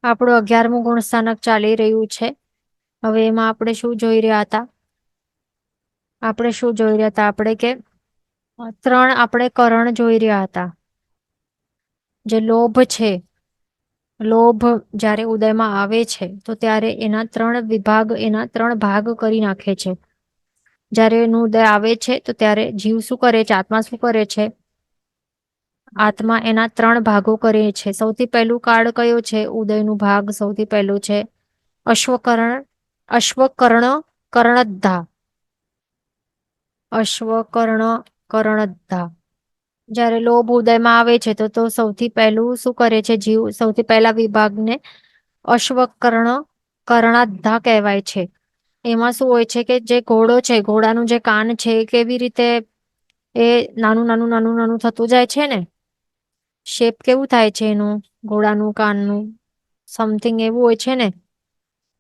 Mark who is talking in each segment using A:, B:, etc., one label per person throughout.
A: આપણું 11મું ગુણસ્થાનક ચાલી રહ્યું છે. હવે એમાં આપણે શું જોઈ રહ્યા હતા? આપણે કે ત્રણ આપણે કરણ જોઈ રહ્યા હતા. જે લોભ છે, લોભ જ્યારે ઉદયમાં આવે છે તો ત્યારે એના ત્રણ ભાગ કરી નાખે છે. જ્યારે એનું ઉદય આવે છે તો ત્યારે જીવ શું કરે છે? આત્મા શું કરે છે? આત્મા એના ત્રણ ભાગો કરે છે. સૌથી પહેલું કાળ કયો છે? ઉદયનું ભાગ સૌથી પહેલું છે અશ્વકર્ણ અશ્વકર્ણ કર્ણધા. અશ્વકર્ણ કર્ણધા. જ્યારે લોભ ઉદયમાં આવે છે તો સૌથી પહેલું શું કરે છે જીવ? સૌથી પહેલા વિભાગને અશ્વકર્ણ કર્ણાધા કહેવાય છે. એમાં શું હોય છે કે જે ઘોડો છે, ઘોડાનું જે કાન છે એ કેવી રીતે એ નાનું નાનું નાનું નાનું થતું જાય છે ને, શેપ કેવું થાય છે એનું, ઘોડાનું કાનનું સમથિંગ એવું હોય છે ને.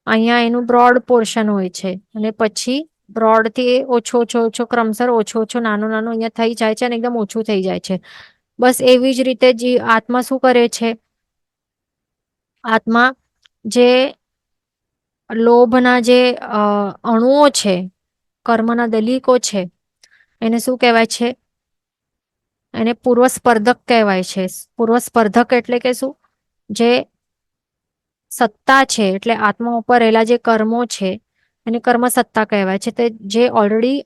A: અહીંયા એનું બ્રોડ પોર્શન હોય છે અને પછી બ્રોડ થી ઓછો ઓછો ઓછો ક્રમશર ઓછો ઓછો નાનો નાનો અહીંયા થઈ જાય છે અને એકદમ ઓછું થઈ જાય છે. બસ એવી જ રીતે જે આત્મા શું કરે છે? આત્મા જે લોભના જે અણુઓ છે, કર્મના દલીકો છે, એને શું કહેવાય છે? એને પૂર્વ સ્પર્ધક કહેવાય છે. પૂર્વ સ્પર્ધક એટલે કે શું? જે સત્તા છે એટલે આત્મા ઉપર રહેલા જે કર્મો છે એને કર્મ સત્તા કહેવાય છે. તે જે ઓલરેડી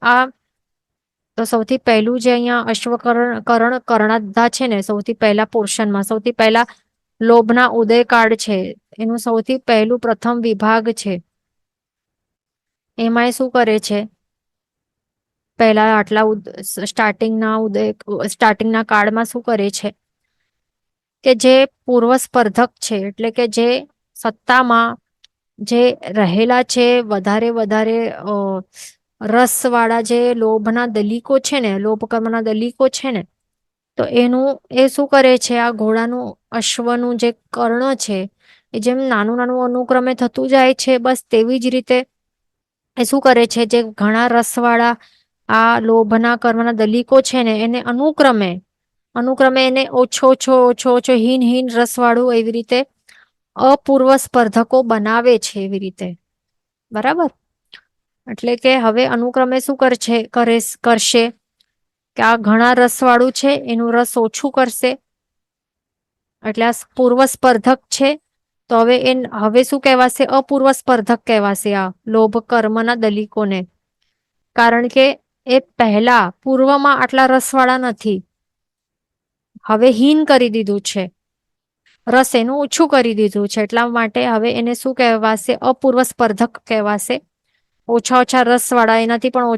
A: તો સૌથી પહેલું જે અહીંયા કર્ણાધા છે ને, સૌથી પહેલા પોર્શનમાં સૌથી પહેલા લોભના ઉદયકાળ છે, એનું સૌથી પહેલું પ્રથમ વિભાગ છે. એમાં એ શું કરે છે? પહેલા આટલા સ્ટાર્ટિંગના કાળમાં શું કરે છે કે જે પૂર્વ સ્પર્ધક છે એટલે કે જે સત્તામાં જે રહેલા છે વધારે વધારે રસ વાળા જે લોભના દલીકો છે ને, લોભ કર્મના દલીકો છે ને, તો એનું એ શું કરે છે? આ ઘોડાનું અશ્વનું જે કર્ણ છે એ જેમ નાનું નાનું અનુક્રમે થતું જાય છે, બસ તેવી જ રીતે એ શું કરે છે? જે ઘણા રસવાળા આ લોભના કર્મના દલીકો છે ને એને અનુક્રમે એને ઓછો ઓછો ઓછો ઓછો હીન હીન રસવાળું એવી રીતે અપૂર્વ સ્પર્ધકો બનાવે છે એવી રીતે. બરાબર? એટલે કે હવે અનુક્રમે શું કરશે કે આ ઘણા રસવાળું છે એનું રસ ઓછું કરશે. એટલે આ પૂર્વ સ્પર્ધક છે તો હવે શું કહેવાશે? અપૂર્વ સ્પર્ધક કહેવાશે આ લોભ કર્મના દલીકોને. કારણ કે એ પહેલા પૂર્વમાં આટલા રસવાળા નથી, હવે હીન કરી દીધું છે, રસ એનું ઓછું કરી દીધું છે. એટલા માટે હવે એને શું કહેવાશે? અપૂર્વ સ્પર્ધક કહેવાશે. ઓછા ઓછા રસવાળા, એનાથી પણ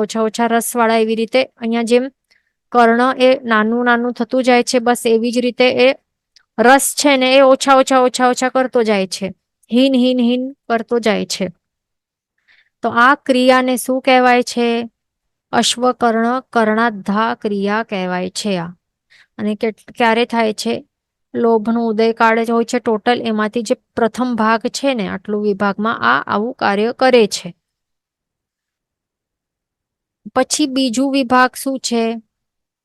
A: ઓછા ઓછા રસવાળા, એવી રીતે અહીંયા જેમ કર્ણ એ નાનું નાનું થતું જાય છે, બસ એવી જ રીતે એ રસ છે ને એ ઓછા ઓછા ઓછા ઓછા કરતો જાય છે, હીન હીન હીન કરતો જાય છે. તો આ ક્રિયાને શું કહેવાય છે? અશ્વકર્ણ કર્ણાધા ક્રિયા કહેવાય છે આ. અને ક્યારે થાય છે? લોભનો ઉદયકાળ જ હોય છે ટોટલ, એમાંથી જે પ્રથમ ભાગ છે ને આટલું વિભાગમાં આ આવું કાર્ય કરે છે. પછી બીજું વિભાગ શું છે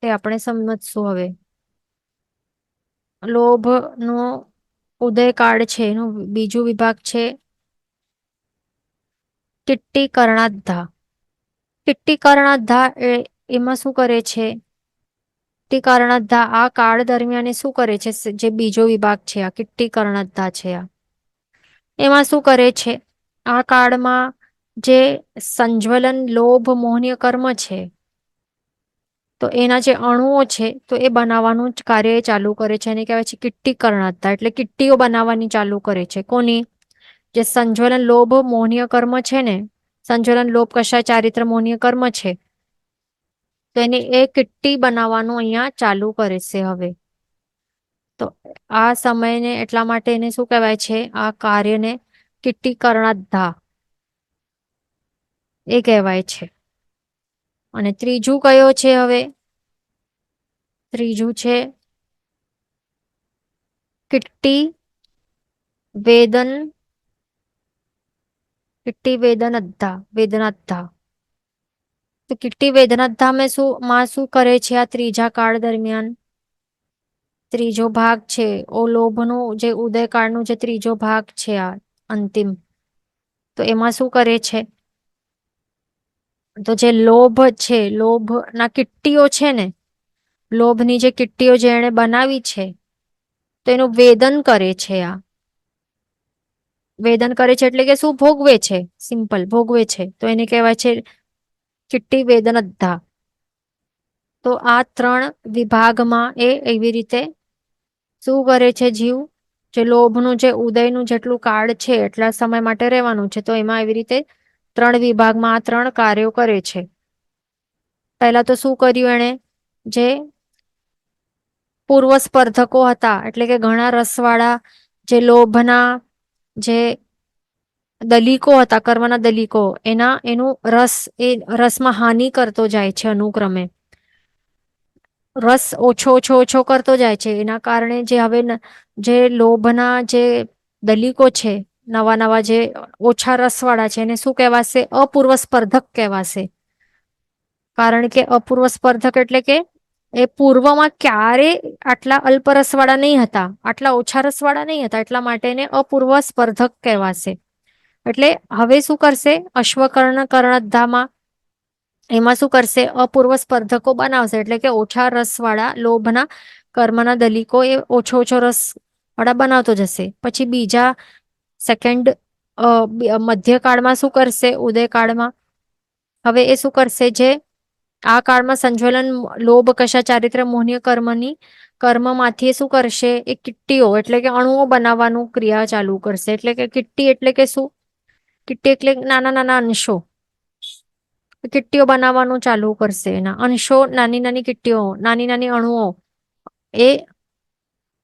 A: તે આપણે સમજશું હવે. લોભનો ઉદયકાળ છે એનું બીજું વિભાગ છે કિટ્ટી કર્ણાધા. કિટ્ટી કર્ણાધા એમાં શું કરે છે? કિટ્ટી કર્ણાધા આ કાળ દરમિયાન શું કરે છે? જે બીજો વિભાગ છે આ કિટ્ટી કર્ણાધા છે આ, એમાં શું કરે છે? આ કાળમાં જે સંજ્વલન લોભ મોહનીય કર્મ છે તો એના જે અણુઓ છે તો એ બનાવવાનું જ કાર્ય ચાલુ કરે છે. એને કહેવાય છે કિટ્ટી કર્ણાધા. એટલે કિટ્ટીઓ બનાવવાની ચાલુ કરે છે. કોની? જે સંજ્વલન લોભ મોહનીય કર્મ છે ને, સંજ્વલન લોભ કશા ચારિત્ર મોહનીય કર્મ છે, તો એને એ કિટ્ટી બનાવવાનું અહીંયા ચાલુ કરે છે હવે. તો આ સમયને એટલા માટે એને શું કહેવાય છે? આ કાર્યને કિટ્ટી કર્ણાધા એ કહેવાય છે. અને ત્રીજું કયો છે હવે? ત્રીજું છે કિટ્ટી વેદન કિટ્ટી વેદનાધા. તો કિટ્ટી વેદનાધા માં શું કરે છે આ ત્રીજા કાળ દરમિયાન? ત્રીજો ભાગ છે ઓ લોભનો જે ઉદયકાળનો જે ત્રીજો ભાગ છે આ અંતિમ, તો એમાં શું કરે છે? તો જે લોભ છે, લોભ ના કિટ્ટીઓ છે ને, લોભની જે કિટ્ટીઓ જે એને બનાવી છે, તો એનું વેદન કરે છે. આ વેદન કરે છે એટલે કે શું? ભોગવે છે, સિમ્પલ ભોગવે છે, તો એને કહેવાય છે કિટ્ટી વેદન અધ્ધા. તો આ 3 વિભાગમાં એ એવી રીતે શું કરે છે જીવ? જે લોભનું જે ઉદયનું જેટલું કાળ છે એટલા સમય માટે રહેવાનું છે, તો એમાં એવી રીતે 3 વિભાગમાં આ 3 કાર્યો કરે છે. પહેલા તો શું કર્યું એણે? જે પૂર્વ સ્પર્ધકો હતા, એટલે કે ઘણા રસવાળા જે લોભના જે દલીકો હતા, કર્મના દલીકો, એનું રસ, એ રસમાં હાનિ કરતો જાય છે અનુક્રમે. રસ ઓછો ઓછો ઓછો કરતો જાય છે. એના કારણે જે હવે જે લોભના જે દલીકો છે, નવા નવા જે ઓછા રસવાળા છે, એને શું કહેવાશે? અપૂર્વ સ્પર્ધક કહેવાશે. કારણ કે અપૂર્વ સ્પર્ધક એટલે કે એ પૂર્વમાં ક્યારે આટલા અલ્પ રસવાળા નહીં હતા, આટલા ઓછા રસવાળા નહીં હતા, એટલા માટે એને અપૂર્વ સ્પર્ધક કહેવાશે. એટલે હવે શું કરશે? અશ્વકર્ણ કર્ણધામાં એમાં શું કરશે? અપૂર્વ સ્પર્ધકો બનાવશે, એટલે કે ઓછા રસવાળા લોભના કર્મના દલીકો એ ઓછો ઓછો રસ વાળા બનાવતો જશે. પછી બીજા સેકન્ડ મધ્યકાળમાં શું કરશે? ઉદયકાળમાં હવે એ શું કરશે? જે આ કાળમાં સંજ્વલન લોભ કશા ચારિત્ર મોહનીય કર્મની કર્મમાંથી શું કરશે? એ કિટ્ટીઓ એટલે કે અણુઓ બનાવવાનું ક્રિયા ચાલુ કરશે. એટલે કે કિટ્ટી એટલે કે શું? કિટ્ટી એટલે નાના નાના અંશો, કિટ્ટીઓ બનાવવાનું ચાલુ કરશે. એના અંશો, નાની નાની કિટ્ટીઓ, નાની નાની અણુઓ, એ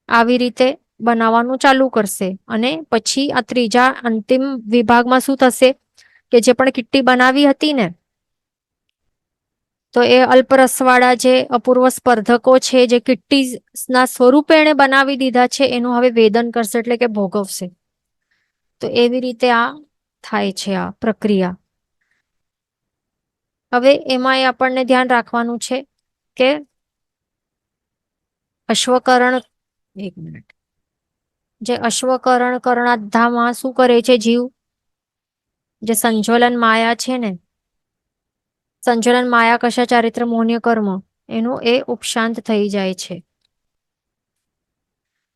A: આવી રીતે બનાવવાનું ચાલુ કરશે. અને પછી આ ત્રીજા અંતિમ વિભાગમાં શું થશે? કે જે પણ કિટ્ટી બનાવી હતી ને, તો એ અલ્પરસવાળા જે અપૂર્વ સ્પર્ધકો છે, જે કિટ્ટી ના સ્વરૂપે એને બનાવી દીધા છે, એનું હવે વેદન કરશે, એટલે કે ભોગવશે. તો એવી રીતે આ થાય છે આ પ્રક્રિયા. હવે એમાં આપણને ધ્યાન રાખવાનું છે કે અશ્વકરણ, 1 મિનિટ, જે અશ્વકરણ કર્ણાધામાં શું કરે છે જીવ? જે સંજ્વલન માયા છે ને, સંજ્વલન માયા કશા ચારિત્ર મોહનીય કર્મ, એનું એ ઉપશાંત થઈ જાય છે.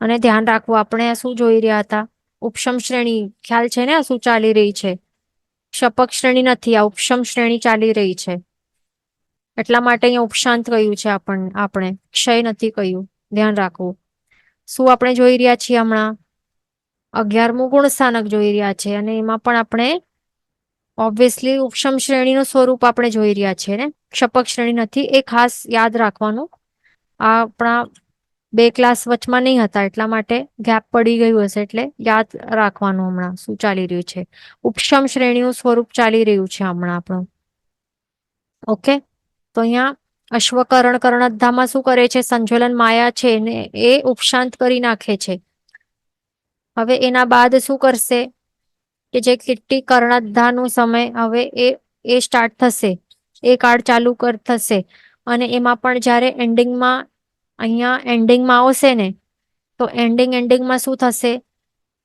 A: અને ધ્યાન રાખવું, આપણે શું જોઈ રહ્યા હતા? ઉપશમ શ્રેણી, ખ્યાલ છે ને શું ચાલી રહી છે? ક્ષપક શ્રેણી નથી, આ ઉપશમ શ્રેણી ચાલી રહી છે. એટલા માટે અહીંયા ઉપશાંત કહ્યું છે આપણે ક્ષય નથી કહ્યું. ધ્યાન રાખવું. શું આપણે જોઈ રહ્યા છીએ હમણાં? 11મું ગુણ સ્થાનક જોઈ રહ્યા છે, અને એમાં પણ આપણે ઓબ્વિયસલી ઉપશમ શ્રેણીનું સ્વરૂપ આપણે જોઈ રહ્યા છીએ ને, ક્ષપક શ્રેણી નથી. એ ખાસ યાદ રાખવાનું. આ આપણા 2 ક્લાસ વચમાં નહીં હતા, એટલા માટે ગેપ પડી ગયું હશે, એટલે યાદ રાખવાનું હમણાં શું ચાલી રહ્યું છે. ઉપશમ શ્રેણીનું સ્વરૂપ ચાલી રહ્યું છે હમણાં આપણું. ઓકે, તો અહીંયા અશ્વકરણ કર્ણધામાં શું કરે છે? સંજ્વલન માયા છે ને એ ઉપશાંત કરી નાખે છે. હવે એના બાદ શું કરશે? કે જે કિટ્ટી કર્ણધાનું સમય હવે એ સ્ટાર્ટ થશે, એ કાળ ચાલુ થશે. અને એમાં પણ જ્યારે એન્ડિંગમાં, અહીંયા એન્ડિંગમાં આવશે ને, તો એન્ડિંગમાં શું થશે?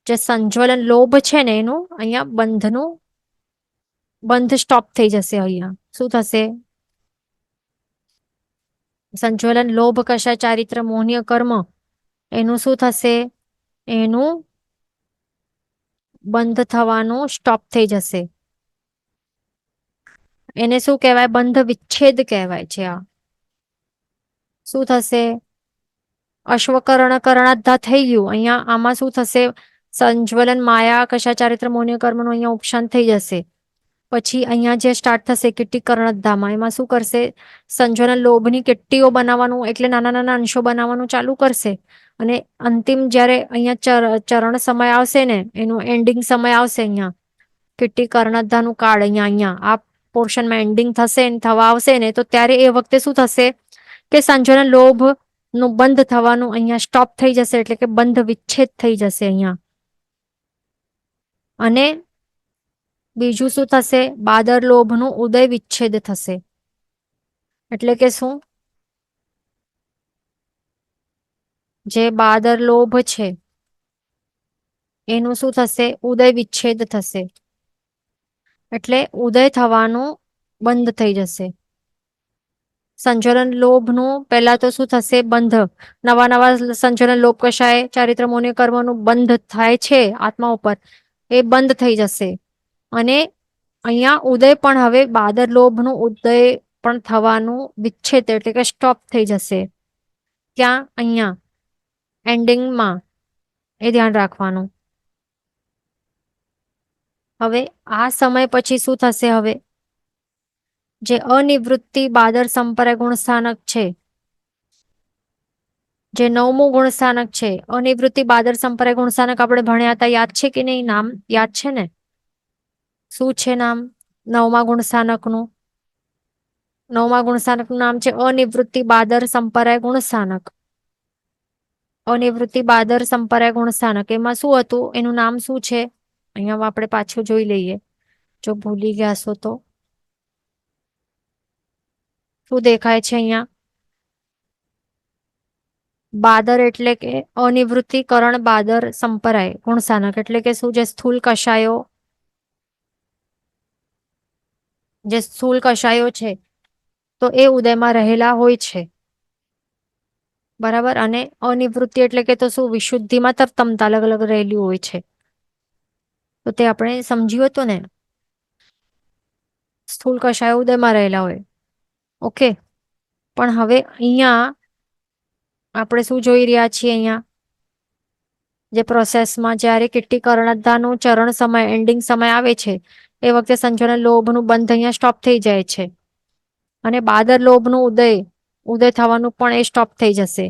A: જે સંજ્વલન લોભ છે ને, એનું અહીંયા બંધ સ્ટોપ થઈ જશે. અહીંયા શું થશે? સંજ્વલન લોભ કશા ચારિત્ર મોહનીય કર્મ, એનું શું થશે? એનું બંધ થવાનું સ્ટોપ થઈ જશે. એને શું કહેવાય? બંધ વિચ્છેદ કહેવાય છે. આ શું થશે? અશ્વકરણ કર્ણાધા થઈ ગયું. અહીંયા આમાં શું થશે? સંજ્વલન માયા કશા ચારિત્ર મોહનીય કર્મનું અહીંયા ઉપશાંત થઈ જશે. પછી અહીંયા જે સ્ટાર્ટ થશે કિટ્ટી કર્ણધામાં, એમાં શું કરશે? સંજ્વલન લોભની કિટ્ટીઓ બનાવવાનું, એટલે નાના નાના અંશો બનાવવાનું ચાલુ કરશે. અને અંતિમ જ્યારે અહીંયા ચરણ સમય આવશે ને, એનું એન્ડિંગ સમય આવશે, અહીંયા કિટ્ટી કર્ણધાનું કાળ અહીંયા આ પોર્શનમાં એન્ડિંગ થશે, થવા આવશે ને, તો ત્યારે એ વખતે શું થશે? કે સંજ્વલન લોભ નું બંધ થવાનું અહીંયા સ્ટોપ થઈ જશે, એટલે કે બંધ વિચ્છેદ થઈ જશે અહીંયા. અને બીજું શું થશે? બાદર લોભનું ઉદય વિચ્છેદ થશે. એટલે કે શું? જે બાદર લોભ છે એનું શું થશે? ઉદય વિચ્છેદ થશે. એટલે ઉદય થવાનું બંધ થઈ જશે. સંચલન લોભનું પહેલા તો શું થશે? બંધ. નવા નવા સંચલન લોભ કશાય ચારિત્ર મોને કર્મનું બંધ થાય છે આત્મા ઉપર, એ બંધ થઈ જશે. અને અહીંયા ઉદય પણ હવે બાદર લોભનું ઉદય પણ થવાનું વિચ્છેદ એટલે કે સ્ટોપ થઈ જશે. ક્યાં? અહીંયા એન્ડિંગમાં. એ ધ્યાન રાખવાનું. હવે આ સમય પછી શું થશે? હવે જે અનિવૃત્તિ બાદર સંપર્ક ગુણ સ્થાનક છે, જે નવમું ગુણ સ્થાનક છે, અનિવૃત્તિ બાદર સંપર્ક ગુણ સ્થાનક આપણે ભણ્યા હતા, યાદ છે કે નહીં? નામ યાદ છે ને? શું છે નામ નવમા ગુણ સ્થાનકનું? નવમા ગુણ સ્થાનકનું નામ છે અનિવૃત્તિ બાદર સંપર્ક ગુણ સ્થાનક. અનિવૃત્તિ બાદર સંપર્ક ગુણ સ્થાનક એમાં શું હતું? એનું નામ શું છે? અહીંયા આપણે પાછું જોઈ લઈએ, જો ભૂલી ગયા છો તો. શું દેખાય છે અહીંયા? બાદર એટલે કે અનિવૃત્તિકરણ બાદર સંપરાય ગુણસ્થાનક એટલે કે શું? જે સ્થૂલ કષાયો, જે સ્થૂલ કષાયો છે તો એ ઉદયમાં રહેલા હોય છે. બરાબર. અને અનિવૃત્તિ એટલે કે તો શું? વિશુદ્ધિમાં તરતમતા અલગ અલગ રહેલી હોય છે. તો તે આપણે સમજ્યું હતું ને. સ્થૂલ કષાયો ઉદયમાં રહેલા હોય. ઓકે. પણ હવે અહીંયા આપણે શું જોઈ રહ્યા છીએ? અહીંયા જે પ્રોસેસમાં જ્યારે કેટલી કર્ણધાનું ચરણ સમય એન્ડિંગ સમય આવે છે એ વખતે સંચલન લોભનું બંધ અહીંયા સ્ટોપ થઈ જાય છે. અને બાદર લોભનું ઉદય થવાનું પણ એ સ્ટોપ થઈ જશે.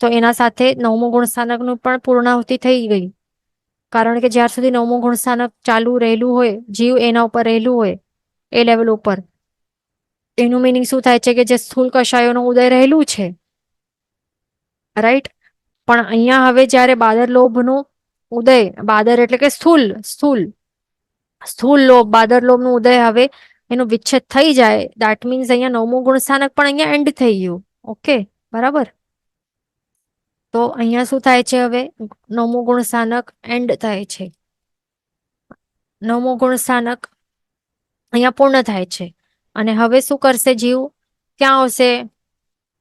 A: તો એના સાથે નવમું ગુણ સ્થાનકનું પણ પૂર્ણાહુતિ થઈ ગઈ. કારણ કે જ્યાર સુધી નવમું ગુણ સ્થાનક ચાલુ રહેલું હોય, જીવ એના ઉપર રહેલું હોય એ લેવલ ઉપર, એનું મિનિંગ શું થાય છે? કે જે સ્થૂલ કષાયોનું ઉદય રહેલું છે, રાઈટ. પણ અહીંયા હવે જ્યારે બાદર લોભનું ઉદય, બાદર એટલે કે સ્થૂલ સ્થૂલ સ્થૂલ લોભ, બાદર લોભનું ઉદય હવે એનું વિચ્છેદ થઈ જાય, દેટ મીન્સ અહીંયા નવમું ગુણ સ્થાનક પણ અહીંયા એન્ડ થઈ ગયું. ઓકે, બરાબર. તો અહીંયા શું થાય છે? હવે નવમું ગુણ સ્થાનક એન્ડ થાય છે. નવમું ગુણ સ્થાનક અહીંયા પૂર્ણ થાય છે. અને હવે શું કરશે જીવ? ક્યાં આવશે?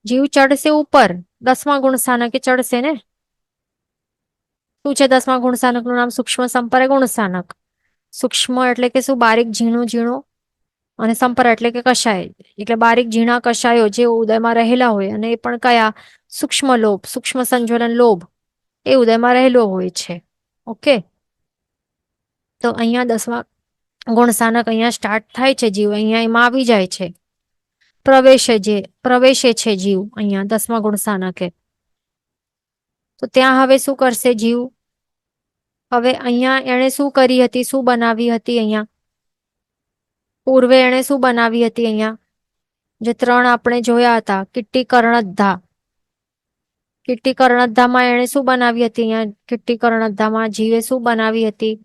A: જીવ ચડશે ઉપર, 10મા ગુણ સ્થાનકે ચડશે ને. શું છે 10મા ગુણ સ્થાનકનું નામ? સૂક્ષ્મ સંપર્ક ગુણ સ્થાનક. સૂક્ષ્મ એટલે કે શું? બારીક ઝીણું ઝીણું. અને સંપર્ક એટલે કે કષાય, એટલે બારીક ઝીણા કષાયો જે ઉદયમાં રહેલા હોય. અને એ પણ કયા? સૂક્ષ્મ લોભ, સૂક્ષ્મ સંજ્વલન લોભ એ ઉદયમાં રહેલો હોય છે. ઓકે. તો અહીંયા 10મા ગુણ સ્થાનક અહીંયા સ્ટાર્ટ થાય છે. જીવ અહીંયા એમાં આવી જાય છે, પ્રવેશે છે જીવ અહીંયા 10મા ગુણ સ્થાનકે. તો ત્યાં હવે શું કરશે જીવ? હવે અહીંયા એણે શું કરી હતી? શું બનાવી હતી? અહીંયા પૂર્વે એણે શું બનાવી હતી? અહીંયા જે 3 આપણે જોયા હતા, કિટ્ટી કર્ણધા. કિટ્ટી કર્ણધામાં એણે શું બનાવી હતી? અહીંયા કિટ્ટી કર્ણધામાં જીવે શું બનાવી હતી?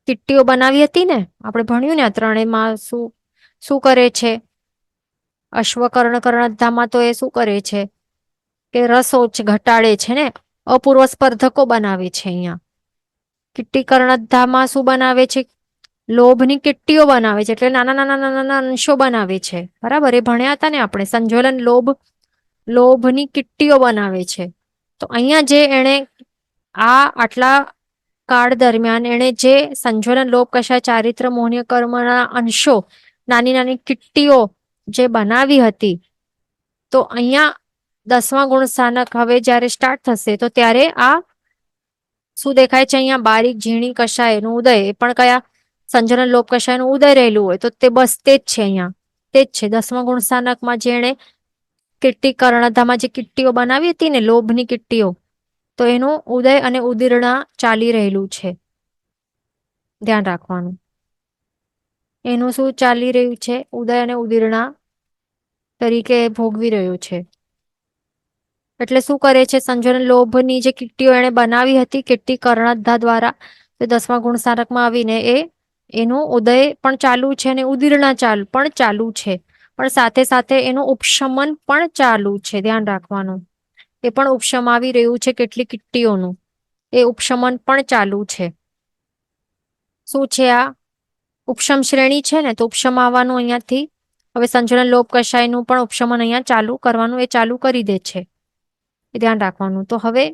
A: કિટ્ટીઓ બનાવી હતી ને. આપણે ભણ્યું ને આ ત્રણેયમાં શું શું કરે છે? અશ્વકર્ણ કર્ણધામાં તો એ શું કરે છે? કે રસો ઘટાડે છે ને, અપૂર્વ સ્પર્ધકો બનાવે છે. અહીંયા કિટ્ટી કર્ણધામાં શું બનાવે છે? લોભની કિટ્ટીઓ બનાવે છે, એટલે નાના નાના નાના નાના અંશો બનાવે છે. બરાબર. એ ભણ્યા હતા ને આપણે. સંજ્વલન લોભની કિટ્ટીઓ બનાવે છે. તો અહીંયા જે એણે આટલા કાળ દરમિયાન એણે જે સંજ્વલન લોભ કશા ચારિત્ર મોહનીય કર્મના અંશો, નાની નાની કિટ્ટીઓ જે બનાવી હતી, તો અહીંયા 10મા ગુણ સ્થાનક હવે જ્યારે સ્ટાર્ટ થશે તો ત્યારે આ શું દેખાય છે? અહીંયા બારીક ઝીણી કષાયનું ઉદય, એ પણ કયા? સંજ્વલન લોભ કષાયનું ઉદય રહેલું હોય તો તે બસ તે જ છે. અહીંયા તે જ છે 10મા ગુણ સ્થાનકમાં જેણે કિટ્ટી કર્ણધામાં જે કિટ્ટીઓ બનાવી હતી ને, લોભની કિટ્ટીઓ, તો એનું ઉદય અને ઉદીર્ણા ચાલી રહેલું છે. ધ્યાન રાખવાનું. એનું શું ચાલી રહ્યું છે? ઉદય અને ઉદીર્ણા તરીકે ભોગવી રહ્યું છે. એટલે શું કરે છે? સંજ્વલન લોભની જે કિટ્ટીઓ એને બનાવી હતી કિટ્ટી કર્ણધા દ્વારા, તો 10મા ગુણ સ્થાનકમાં આવીને એનું ઉદય પણ ચાલુ છે અને ઉદીર્ણા પણ ચાલુ છે. પણ સાથે સાથે એનું ઉપશમન પણ ચાલુ છે. ધ્યાન રાખવાનું. એ પણ ઉપશમ આવી રહ્યું છે કેટલી કિટ્ટીઓનું, એ ઉપશમન પણ ચાલુ છે. શું છે આ ઉપશમ શ્રેણી છે ને, તો ઉપશમ આવવાનું અહીંયાથી હવે સંતુલન લોપ કશાયનું પણ ઉપશમન અહીંયા ચાલુ કરવાનું, એ ચાલુ કરી દે છે, એ ધ્યાન રાખવાનું. તો હવે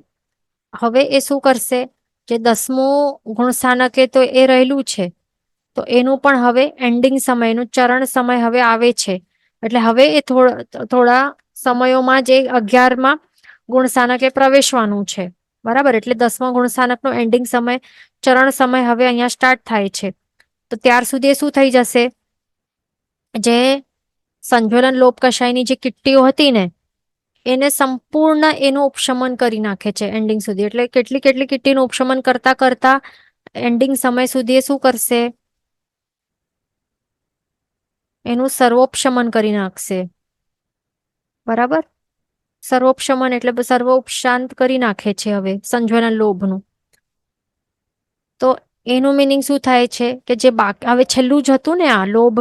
A: હવે એ શું કરશે, જે 10મું ગુણસ્થાનક તો એ રહેલું છે, તો એનું પણ હવે એન્ડિંગ સમયનું ચરણ સમય હવે આવે છે. એટલે હવે એ થોડા સમયોમાં જે 11માં ગુણસ્થાનકે પ્રવેશવાનું છે. બરાબર, એટલે 10મા ગુણસ્થાનકનો એન્ડિંગ સમય ચરણ સમય હવે અહીંયા સ્ટાર્ટ થાય છે. તો ત્યાર સુધી શું થઈ જશે, જે સંજ્વલન લોપ કશાયની જે કિટ્ટીઓ હતી ને, એને સંપૂર્ણ એનું ઉપશમન કરી નાખે છે એન્ડિંગ સુધી. એટલે કેટલી કેટલી કિટ્ટીનું ઉપશમન કરતા કરતા એન્ડિંગ સમય સુધી એ શું કરશે, એનું સર્વોપશમન કરી નાખશે. બરાબર, સર્વોપશમન એટલે સર્વ ઉપશાંત કરી નાખે છે હવે સંજ્વલન લોભનું. તો એનું મિનિંગ શું થાય છે કે જે બાકી હવે છેલ્લું જ હતું ને આ લોભ,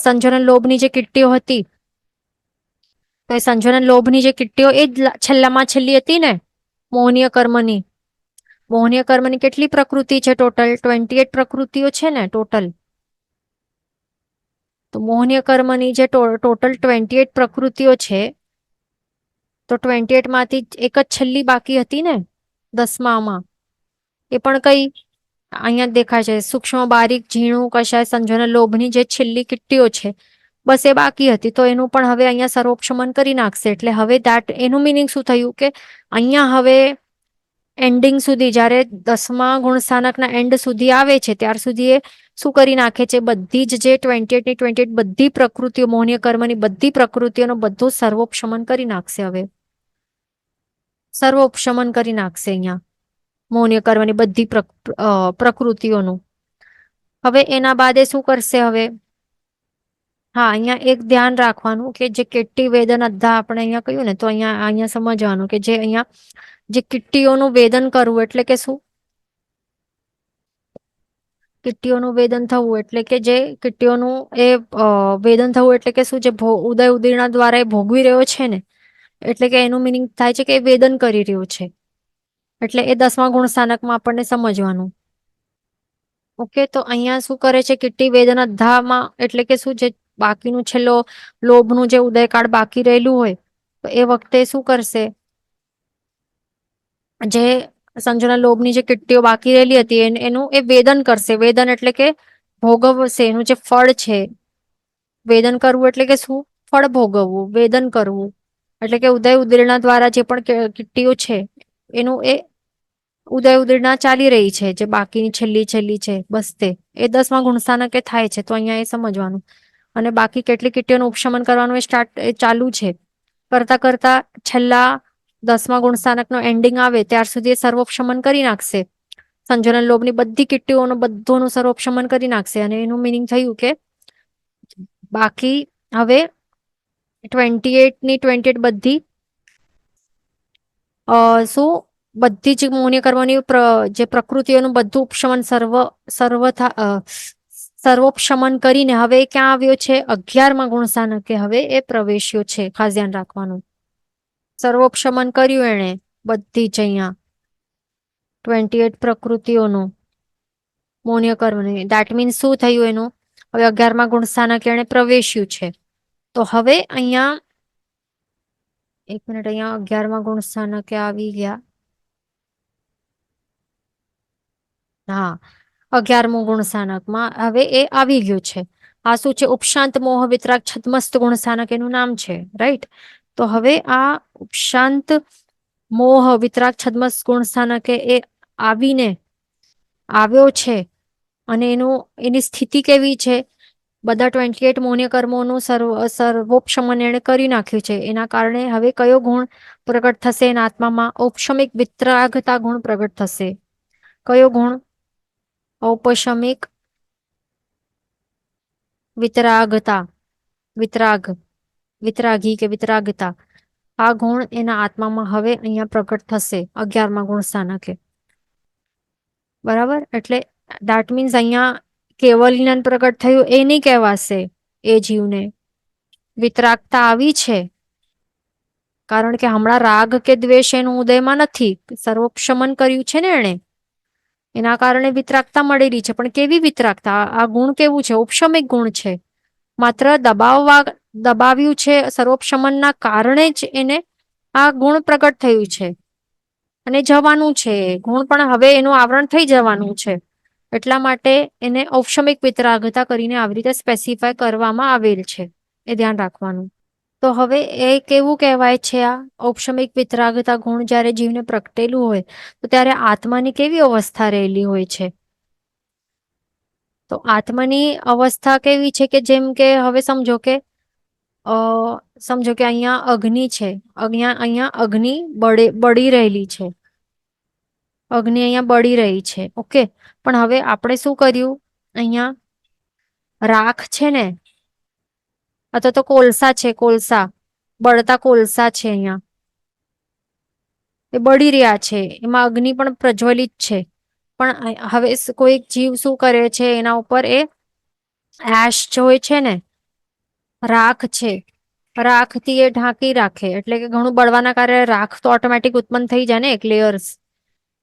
A: સંજ્વલન લોભની જે કિટ્ટીઓ હતી, તો એ સંજ્વલન લોભની જે કિટ્ટીઓ એ જ છેલ્લામાં છેલ્લી હતી ને, મોહનીય કર્મની. મોહનીય કર્મની કેટલી પ્રકૃતિ છે ટોટલ? 28 પ્રકૃતિઓ છે ને ટોટલ. તો મોહનીય કર્મની જે ટોટલ 28 પ્રકૃતિઓ છે, તો 28 માંથી એક જ છેલ્લી બાકી હતી ને 10માં. એ પણ કઈ અહીંયા દેખાય છે, સૂક્ષ્મ બારીક ઝીણું કશાય સંજ્વલન લોભની જે છેલ્લી કિટ્ટીઓ છે, બસ એ બાકી હતી. તો એનું પણ હવે અહીંયા સર્વોપશમન કરી નાખશે. એટલે હવે એનું મિનિંગ શું થયું કે અહીંયા હવે એન્ડિંગ સુધી, જ્યારે 10મા ગુણસ્થાનકના એન્ડ સુધી આવે છે ત્યાર સુધી એ શું કરી નાખે છે, બધી જ જે 28 ની 28 બધી પ્રકૃતિઓ, મોહનીય કર્મની બધી પ્રકૃતિઓનો બધું સર્વોપશમન કરી નાખશે. હવે સર્વોપશમન કરી નાખશે અહીંયા મોહનીય કર્મની બધી પ્રકૃતિઓનું. હવે એના બાદ એ શું કરશે હવે, હા અહીંયા એક ધ્યાન રાખવાનું કે જે કિટ્ટી વેદન અધ્ધા આપણે અહીંયા કહ્યું ને, તો અહીંયા સમજવાનું કે જે અહીંયા જે કિટ્ટીઓનું વેદન કરવું એટલે કે શું, કિટ્ટીઓનું વેદન થવું એટલે કે જે કિટ્ટીઓનું એ વેદન થવું એટલે કે શું, જે ઉદય ઉદીર્ણા દ્વારા એ ભોગવી રહ્યો છે ને, એટલે કે એનું મિનિંગ થાય છે કે એ વેદન કરી રહ્યો છે. એટલે એ 10મા ગુણસ્થાનકમાં આપણને સમજવાનું. ઓકે, તો અહીંયા શું કરે છે, કિટ્ટી વેદન અધ્ધામાં એટલે કે શું, જે બાકીનું છેલ્લો લોભનું જે ઉદયકાળ બાકી રહેલું હોય, તો એ વખતે શું કરશે, જે સંજ્વલન લોભની જે કિટ્ટીઓ બાકી રહેલી હતી એનું એ વેદન કરશે. વેદન એટલે કે ભોગવશે, એનું જે ફળ છે. વેદન કરવું એટલે કે શું, ફળ ભોગવવું. વેદન કરવું એટલે કે ઉદય ઉદીર્ણા દ્વારા જે પણ કિટ્ટીઓ છે એનું એ ઉદય ઉદીર્ણા ચાલી રહી છે, જે બાકીની છેલ્લી છેલ્લી છે બસ તે એ 10મા ગુણસ્થાનકે થાય છે. તો અહીંયા એ સમજવાનું. અને બાકી કેટલી કિટ્ટીઓનું ઉપશમન કરવાનું એ ચાલુ છે. કરતા કરતા છેલ્લા 10મા ગુણસ્થાનકનો એન્ડિંગ આવે ત્યાર સુધી એ સર્વોપશમન કરી નાખશે. સંજ્વલન લોભની બધી કિટ્ટીઓનું બધોનું સર્વોપશમન કરી નાખશે. અને એનું મિનિંગ થયું કે બાકી હવે 28 ની 28 બધી શું, બધી જ મોહનીય કર્મોની જે પ્રકૃતિઓનું બધું ઉપશમન સર્વોપશમન કરીને હવે ક્યાં આવ્યો છે, 11મા ગુણસ્થાનકે હવે એ પ્રવેશ્યો છે. ખાસ ધ્યાન રાખવાનું. સર્વોપશમન કર્યું એણે બધી જ અહીંયા 28 પ્રકૃતિઓનું મોહનીય કર્મની. દેટ મીન્સ શું થયું એનું, હવે 11મા ગુણસ્થાનકે એણે પ્રવેશ્યું છે. તો હવે અહીંયા એક મિનિટ, અહીંયા 11મા ગુણસ્થાનકે આવી ગયા. હા, 11મું ગુણસ્થાનકમાં હવે એ આવી ગયું છે. આ શું છે, ઉપશાંત મોહ વિતરાગ છદ્મસ્ત ગુણસ્થાનક એનું નામ છે, રાઈટ. તો હવે આ ઉપશાંત મોહ વિતરાગ છદ્મસ્ત ગુણસ્થાનકે એ આવીને આવ્યો છે. અને એની સ્થિતિ કેવી છે, બધા 28 મોહનીય કર્મોનું સર્વોપશમન એને કરી નાખ્યું છે. એના કારણે હવે કયો ગુણ પ્રગટ થશે એના આત્મામાં, ઔપશમિક વિતરાગતા ગુણ પ્રગટ થશે. કયો ગુણ, ઔપશમિક વિતરાગતા, વિતરાગી કે વિતરાગતા, આ ગુણ એના આત્મામાં હવે અહીંયા પ્રગટ થશે 11મા ગુણસ્થાનકે. બરાબર, એટલે દેટ મીન્સ અહીંયા કેવલ જ્ઞાન પ્રગટ થયું એ નહીં કહેવાશે. એ જીવને વિતરાગતા આવી છે, કારણ કે હમણાં રાગ કે દ્વેષ એનું ઉદયમાં નથી, સર્વોપશમન કર્યું છે ને એણે, એના કારણે વિતરાગતા મળેલી છે. પણ કેવી વિતરાગતા? આ ગુણ કેવું છે? ઉપશમિક ગુણ છે. માત્ર દબાવ્યું છે, સર્વોપશમનના કારણે જ એને આ ગુણ પ્રગટ થયું છે. અને જવાનું છે ગુણ, પણ હવે એનું આવરણ થઈ જવાનું છે. એટલા માટે એને ઔપશમિક વિતરાગતા કરીને આવી રીતે સ્પેસિફાય કરવામાં આવેલ છે. એ ધ્યાન રાખવાનું. તો હવે એ કેવું કહેવાય છે? આ ઔપશમિક વિતરાગતા ગુણ જ્યારે જીવને પ્રગટેલું હોય તો ત્યારે આત્માની કેવી અવસ્થા રહેલી હોય છે? તો આત્માની અવસ્થા કેવી છે કે જેમ કે હવે સમજો કે અહીંયા અગ્નિ છે, અહીંયા અગ્નિ બળી રહેલી છે, અગ્નિ અહીંયા બળી રહી છે. ઓકે, પણ હવે આપણે શું કર્યું? અહીંયા રાખ છે ને, અથવા તો કોલસા છે, કોલસા, બળતા કોલસા છે, અહીંયા એ બળી રહ્યા છે, એમાં અગ્નિ પણ પ્રજ્વલિત છે. પણ હવે કોઈ જીવ શું કરે છે? એના ઉપર એ એશ હોય છે ને, રાખ છે, રાખથી એ ઢાંકી રાખે, એટલે કે ઘણું બળવાના કારણે રાખ તો ઓટોમેટિક ઉત્પન્ન થઈ જાય ને, એક લેયર્સ.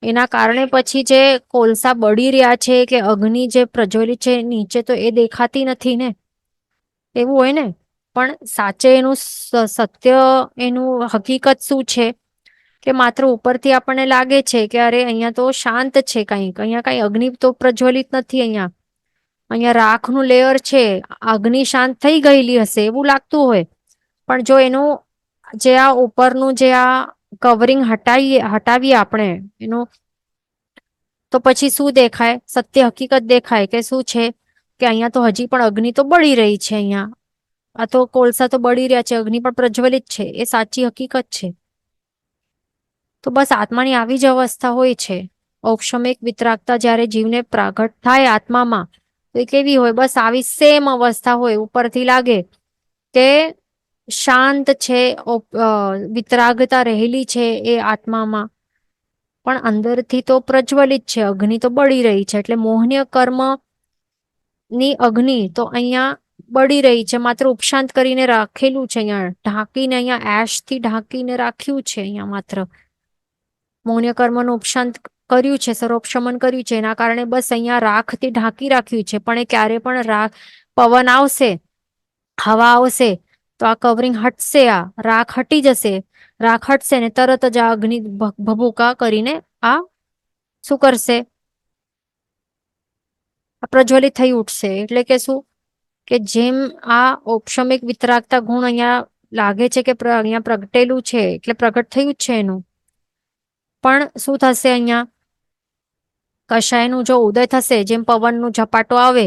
A: એના કારણે પછી જે કોલસા બળી રહ્યા છે કે અગ્નિ જે પ્રજ્વલિત છે નીચે, તો એ દેખાતી નથી ને, એવું હોય ને. પણ સાચે એનું સત્ય, એનું હકીકત શું છે? કે માત્ર ઉપરથી આપણને લાગે છે કે અરે અહીંયા તો શાંત છે, કંઈક અહીંયા કઈ અગ્નિ તો પ્રજ્વલિત નથી, અહીંયા રાખનું લેયર છે, અગ્નિ શાંત થઈ ગયેલી હશે એવું લાગતું હોય. પણ જો એનું જે આ ઉપરનું જે આ કવરિંગ હટાવીએ આપણે એનું, તો પછી શું દેખાય? સત્ય હકીકત દેખાય કે શું છે? કે અહીંયા તો હજી પણ અગ્નિ તો બળી રહી છે, અહીંયા આ તો કોલસા તો બળી રહ્યા છે, અગ્નિ પણ પ્રજ્વલિત છે, એ સાચી હકીકત છે. તો બસ આત્માની આવી જ અવસ્થા હોય છે. ઔપશમિક વિતરાગતા જ્યારે જીવને પ્રાગટ થાય આત્મામાં, તો એ કેવી હોય? બસ આવી સેમ અવસ્થા હોય. ઉપરથી લાગે કે શાંત છે, વિતરાગતા રહેલી છે એ આત્મામાં, પણ અંદરથી તો પ્રજ્વલિત છે, અગ્નિ તો બળી રહી છે. એટલે મોહનીય કર્મ ની અગ્નિ તો અહીંયા બળી રહી છે, માત્ર ઉપશાંત કરીને રાખેલું છે, અહીંયા ઢાંકીને, અહીંયા એશ થી ઢાંકીને રાખ્યું છે. અહીંયા માત્ર મૌન્ય કર્મનું ઉપશાંત કર્યું છે, સર્વોપશમન કર્યું છે. એના કારણે બસ અહીંયા રાખથી ઢાંકી રાખ્યું છે. પણ એ ક્યારે પણ પવન આવશે, હવા આવશે તો આ કવરિંગ હટશે, આ રાખ હટી જશે. રાખ હટશે ને તરત જ આ અગ્નિ ભભૂકા કરીને આ શું કરશે? પ્રજ્વલિત થઈ ઉઠશે. એટલે કે શું? કે જેમ આ ઔપશમિક વિતરાગતા ગુણ અહીંયા લાગે છે કે અહીંયા પ્રગટેલું છે, એટલે પ્રગટ થયું જ છે એનું. પણ શું થશે? અહીંયા કષાયનું જો ઉદય થશે, જેમ પવનનું ઝપાટો આવે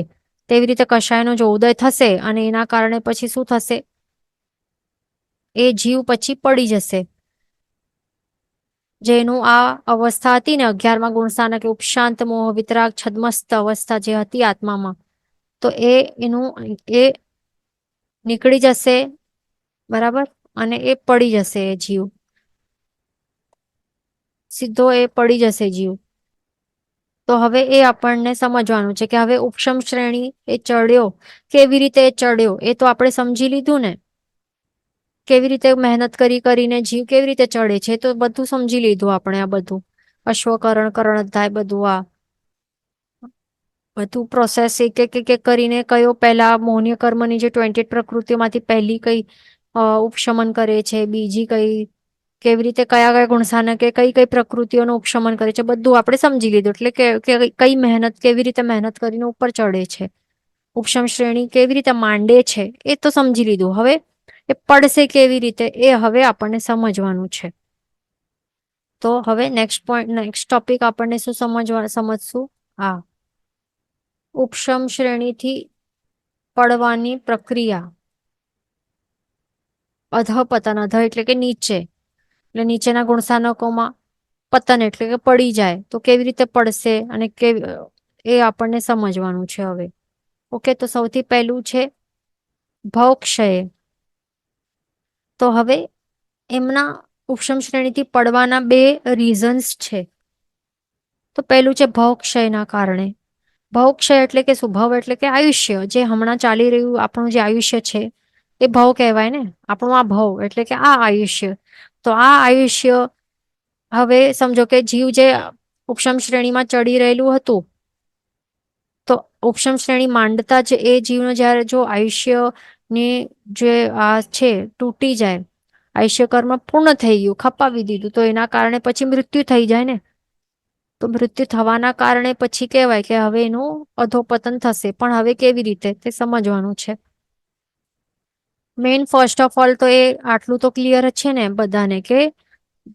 A: તેવી રીતે કષાયનો જો ઉદય થશે, અને એના કારણે પછી શું થશે? એ જીવ પછી પડી જશે. જેનું આ અવસ્થા હતી ને 11મા ગુણસ્થાનક ઉપશાંત મોહ વિતરાગ છદ્મસ્ત અવસ્થા જે હતી આત્મામાં, તો એ નીકળી જશે, બરાબર, અને એ પડી જશે. એ જીવ સીધો એ પડી જશે જીવ. તો હવે એ આપણને સમજવાનું છે કે હવે ઉપશમ શ્રેણી એ ચડ્યો, કેવી રીતે ચડ્યો એ તો આપણે સમજી લીધું ને. કેવી રીતે મહેનત કરીને જીવ કેવી રીતે ચડે છે તો બધું સમજી લીધું આપણે. આ બધું અશ્વકરણ, કરણધાય, બધું આ બધું પ્રોસેસ એક એક કરીને કયો પહેલા મૌન્ય કર્મની જે 28 પ્રકૃતિઓમાંથી પહેલી કઈ ઉપશમન કરે છે, બીજી કઈ, કેવી રીતે કયા કયા ગુણસાનક કે કઈ કઈ પ્રકૃતિઓનું ઉપશમન કરે છે, બધું આપણે સમજી લીધું. એટલે કે કઈ મહેનત, કેવી રીતે મહેનત કરીને ઉપર ચડે છે, ઉપશમ શ્રેણી કેવી રીતે માંડે છે એ તો સમજી લીધું. હવે એ પડશે કેવી રીતે એ હવે આપણને સમજવાનું છે. તો હવે નેક્સ્ટ ટોપિક આપણને શું સમજશું? હા, ઉપશમ શ્રેણીથી પડવાની પ્રક્રિયા. અધઃપતન, અધ એટલે કે નીચે, એટલે નીચેના ગુણસાનકોમાં પતન એટલે કે પડી જાય, તો કેવી રીતે પડશે અને એ આપણને સમજવાનું છે હવે. ઓકે, તો સૌથી પહેલું છે ભવક્ષય. તો હવે એમના ઉપશમ શ્રેણીથી પડવાના બે રીઝન્સ છે. તો પહેલું છે ભવક્ષયના કારણે. ભવક્ષય એટલે કે શું? ભવ એટલે કે આયુષ્ય, જે હમણાં ચાલી રહ્યું આપણું જે આયુષ્ય છે એ ભવ કહેવાય ને. આપણું આ ભવ એટલે કે આ આયુષ્ય. તો આ આયુષ્ય હવે સમજો કે જીવ જે ઉપશમ શ્રેણીમાં ચડી રહેલું હતું, તો ઉપશમ શ્રેણી માંડતા જ એ જીવનો જ્યારે જો આયુષ્યની જે આ છે તૂટી જાય, આયુષ્ય કર્મ પૂર્ણ થઈ ગયું, ખપાવી દીધું, તો એના કારણે પછી મૃત્યુ થઈ જાય ને. તો મૃત્યુ થવાના કારણે પછી કહેવાય કે હવે એનું અધોપતન થશે. પણ હવે કેવી રીતે તે સમજવાનું છે. મેઇન ફર્સ્ટ ઓફ ઓલ તો એ આટલું તો ક્લિયર જ છે ને બધાને કે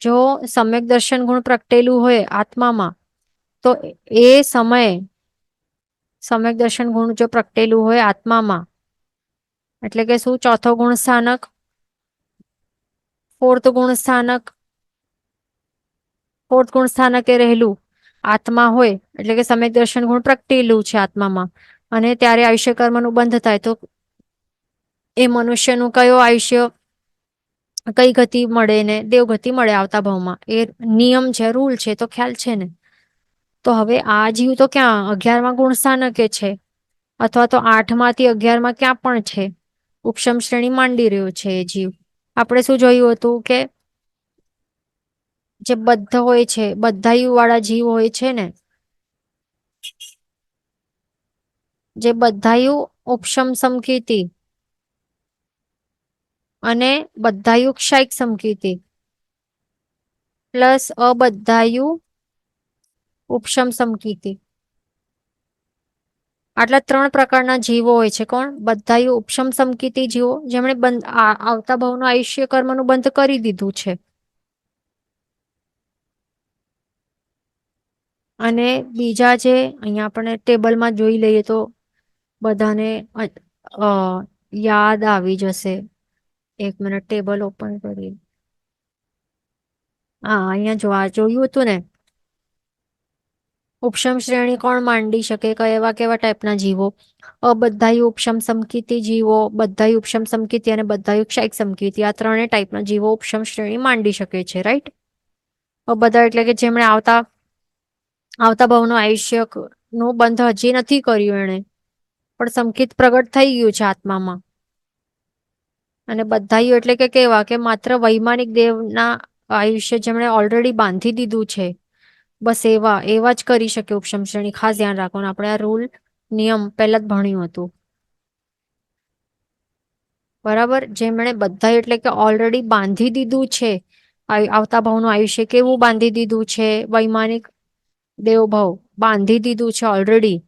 A: જો સમ્યક દર્શન ગુણ પ્રગટેલું હોય આત્મામાં, તો એ સમયે સમ્યક દર્શન ગુણ જો પ્રગટેલું હોય આત્મામાં, એટલે કે શું? ચોથો ગુણ સ્થાનક, ફોર્થ ગુણ સ્થાનક, ફોર્થ ગુણ સ્થાનકે રહેલું આત્મા હોય, એટલે કે સમ્યક દર્શન ગુણ પ્રગટેલું છે આત્મામાં, અને ત્યારે આયુષ્ય કર્મનું બંધ થાય, તો એ મનુષ્યનું કયો આયુષ્ય કઈ ગતિ મળે ને? દેવગતિ મળે આવતા ભાવમાં. એ નિયમ છે, રૂલ છે, તો ખ્યાલ છે ને. તો હવે આ જીવ તો ક્યાં 11મા ગુણ સ્થાનકે છે, અથવા તો 8માંથી 11માં ક્યાં પણ છે, ઉપશમ શ્રેણી માંડી રહ્યો છે એ જીવ. આપણે શું જોયું હતું કે જે બદ્ધ હોય છે, બદ્ધાયુ વાળા જીવ હોય છે ને, જે બદ્ધાયુ ઉપશમ સમકીર્તિ અને બદ્ધાયુ ક્ષાયક સમકીર્તિ પ્લસ અબદ્ધાયુ ઉપશમ સમકીર્તિ, આટલા 3 પ્રકારના જીવો હોય છે. કોણ? બદ્ધાયુ ઉપશમ સમકીર્તિ જીવો, જેમણે આવતા ભાવનું આયુષ્ય કર્મનું બંધ કરી દીધું છે. અને બીજા જે અહીંયા આપણે ટેબલમાં જોઈ લઈએ તો બધાને યાદ આવી જશે. એક મિનિટ ટેબલ ઓપન કરીએ. હા, અહીંયા જોયું હતું ને, ઉપશમ શ્રેણી કોણ માંડી શકે? એવા કેવા ટાઈપના જીવો? અબદ્ધાયુ ઉપશમ સમકીર્તિ જીવો, બદ્ધાયુ ઉપશમ સમકીર્તિ અને બદ્ધાયુ ક્ષાયક સમકીર્તિ, આ 3 ટાઈપના જીવો ઉપશમ શ્રેણી માંડી શકે છે. રાઈટ? બધા એટલે કે જેમણે આવતા ભાવનું આયુષ્ય નું બંધ હજી નથી કર્યું એને, પણ સમકિત પ્રગટ થઈ ગયું છે આત્મામાં. અને બદ્ધાયુ એટલે કે કેવા કે માત્ર વૈમાનિક દેવના આયુષ્ય જેમણે ઓલરેડી બાંધી દીધું છે, બસ એવા એવા જ કરી શકે ઉપશમ શ્રેણી. ખાસ ધ્યાન રાખવાનું, આપણે આ રૂલ નિયમ પહેલા જ ભણ્યું હતું. બરાબર? જેમણે બદ્ધાયુ એટલે કે ઓલરેડી બાંધી દીધું છે આવતા ભાવનું આયુષ્ય. કેવું બાંધી દીધું છે? વૈમાનિક દેવભાવ બાંધી દીધું છે ઓલરેડી.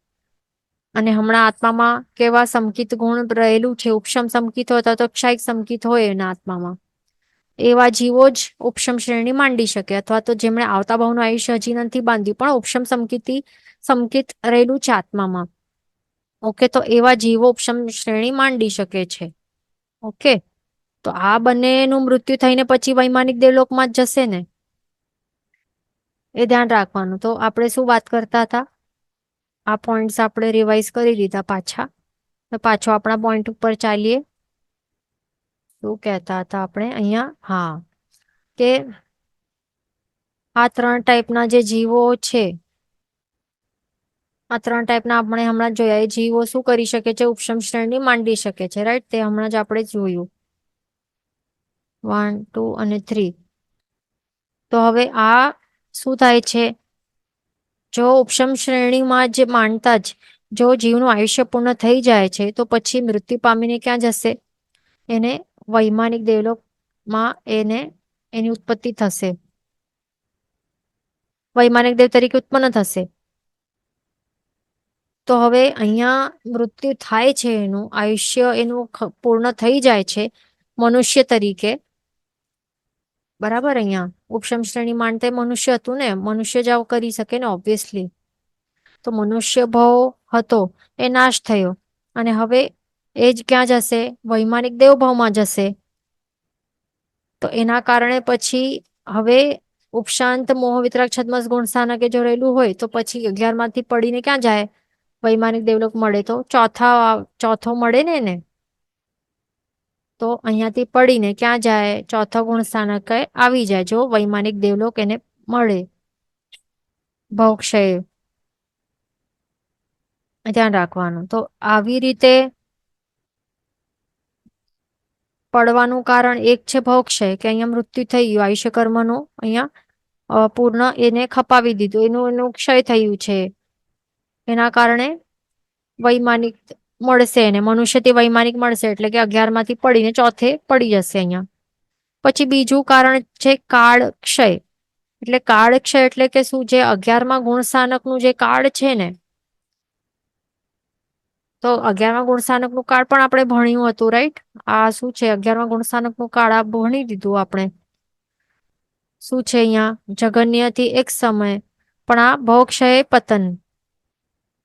A: અને હમણાં આત્મામાં કેવા સમકિત ગુણ રહેલું છે, ઉપશમ સમકિત હોય તો ક્ષાયક સમકિત હોય એના આત્મામાં, એવા જીવો જ ઉપશમ શ્રેણી માંડી શકે. અથવા તો જેમણે આવતા ભાવનું આયુષ્ય હજી નથી બાંધ્યું પણ ઉપશમ સમકિત રહેલું છે આત્મામાં, ઓકે, તો એવા જીવો ઉપશમ શ્રેણી માંડી શકે છે. ઓકે, તો આ બંનેનું મૃત્યુ થઈને પછી વૈમાનિક દેવલોકમાં જ જશે ને, એ ધ્યાન રાખવાનું. તો આપણે શું વાત કરતા હતા? આ પોઈન્ટ્સ આપણે રિવાઇઝ કરી દીધા પાછા. તો પાછો આપણા પોઈન્ટ ઉપર ચાલીએ. શું કહેતા હતા આપણે અહીંયા? હા, કે આ 3 ટાઈપના જે જીવો છે, આ 3 ટાઈપના આપણે હમણાં જોયા. એ જીવો શું કરી શકે છે? ઉપશમ શ્રેણી માંડી શકે છે. રાઈટ? તે હમણાં જ આપણે જોયું 1, 2 અને 3. તો હવે આ શું થાય છે? જો ઉપશમ શ્રેણીમાં જે માનતા જ જો જીવનું આયુષ્ય પૂર્ણ થઈ જાય છે, તો પછી મૃત્યુ પામીને ક્યાં જશે? એને વૈમાનિક દેવલોકમાં એની ઉત્પત્તિ થશે, વૈમાનિક દેવ તરીકે ઉત્પન્ન થશે. તો હવે અહીંયા મૃત્યુ થાય છે, એનું આયુષ્ય એનું પૂર્ણ થઈ જાય છે મનુષ્ય તરીકે. બરાબર? અહીંયા ઉપશમ શ્રેણી માનતે મનુષ્ય હતું ને, મનુષ્ય જ આવું કરી શકે ને ઓબ્વિયસલી. તો મનુષ્ય ભાવ હતો એ નાશ થયો, અને હવે એ જ ક્યાં જશે? વૈમાનિક દેવભાવમાં જશે. તો એના કારણે પછી હવે ઉપશાંત મોહ વિતરાગ છદ્મસ ગુણ સ્થાનકે જો રહેલું હોય, તો પછી 11માંથી પડીને ક્યાં જાય? વૈમાનિક દેવલોક મળે. તો ચોથો મળે ને એને. તો અહીંયાથી પડીને ક્યાં જાય? ચોથા ગુણ સ્થાનકે આવી જાય, જો વૈમાનિક દેવલોક એને મળે. ભવક્ષય ધ્યાન રાખવાનું. તો આવી રીતે પડવાનું કારણ એક છે ભોગક્ષય, કે અહીંયા મૃત્યુ થઈ ગયું, આયુષ્ય કર્મનું અહીંયા પૂર્ણ એને ખપાવી દીધું, એનું ક્ષય થયું છે. એના કારણે વૈમાનિક મળશે, એને મનુષ્યથી વૈમાનિક મળશે, એટલે કે 11 માંથી પડીને ચોથે પડી જશે અહીંયા. પછી બીજું કારણ છે કાળ ક્ષય. એટલે કાળ ક્ષય એટલે કે શું, જે 11મા ગુણસ્થાનકનું જે કાળ છે ને, તો 11મા ગુણસ્થાનકનું કાળ પણ આપણે ભણ્યું હતું, રાઈટ? આ શું છે, 11મા ગુણસ્થાનકનું કાળ આ ભણી દીધું આપણે. શું છે અહીંયા, જગન્યથી એક સમય, પણ આ ભોગક્ષય પતન,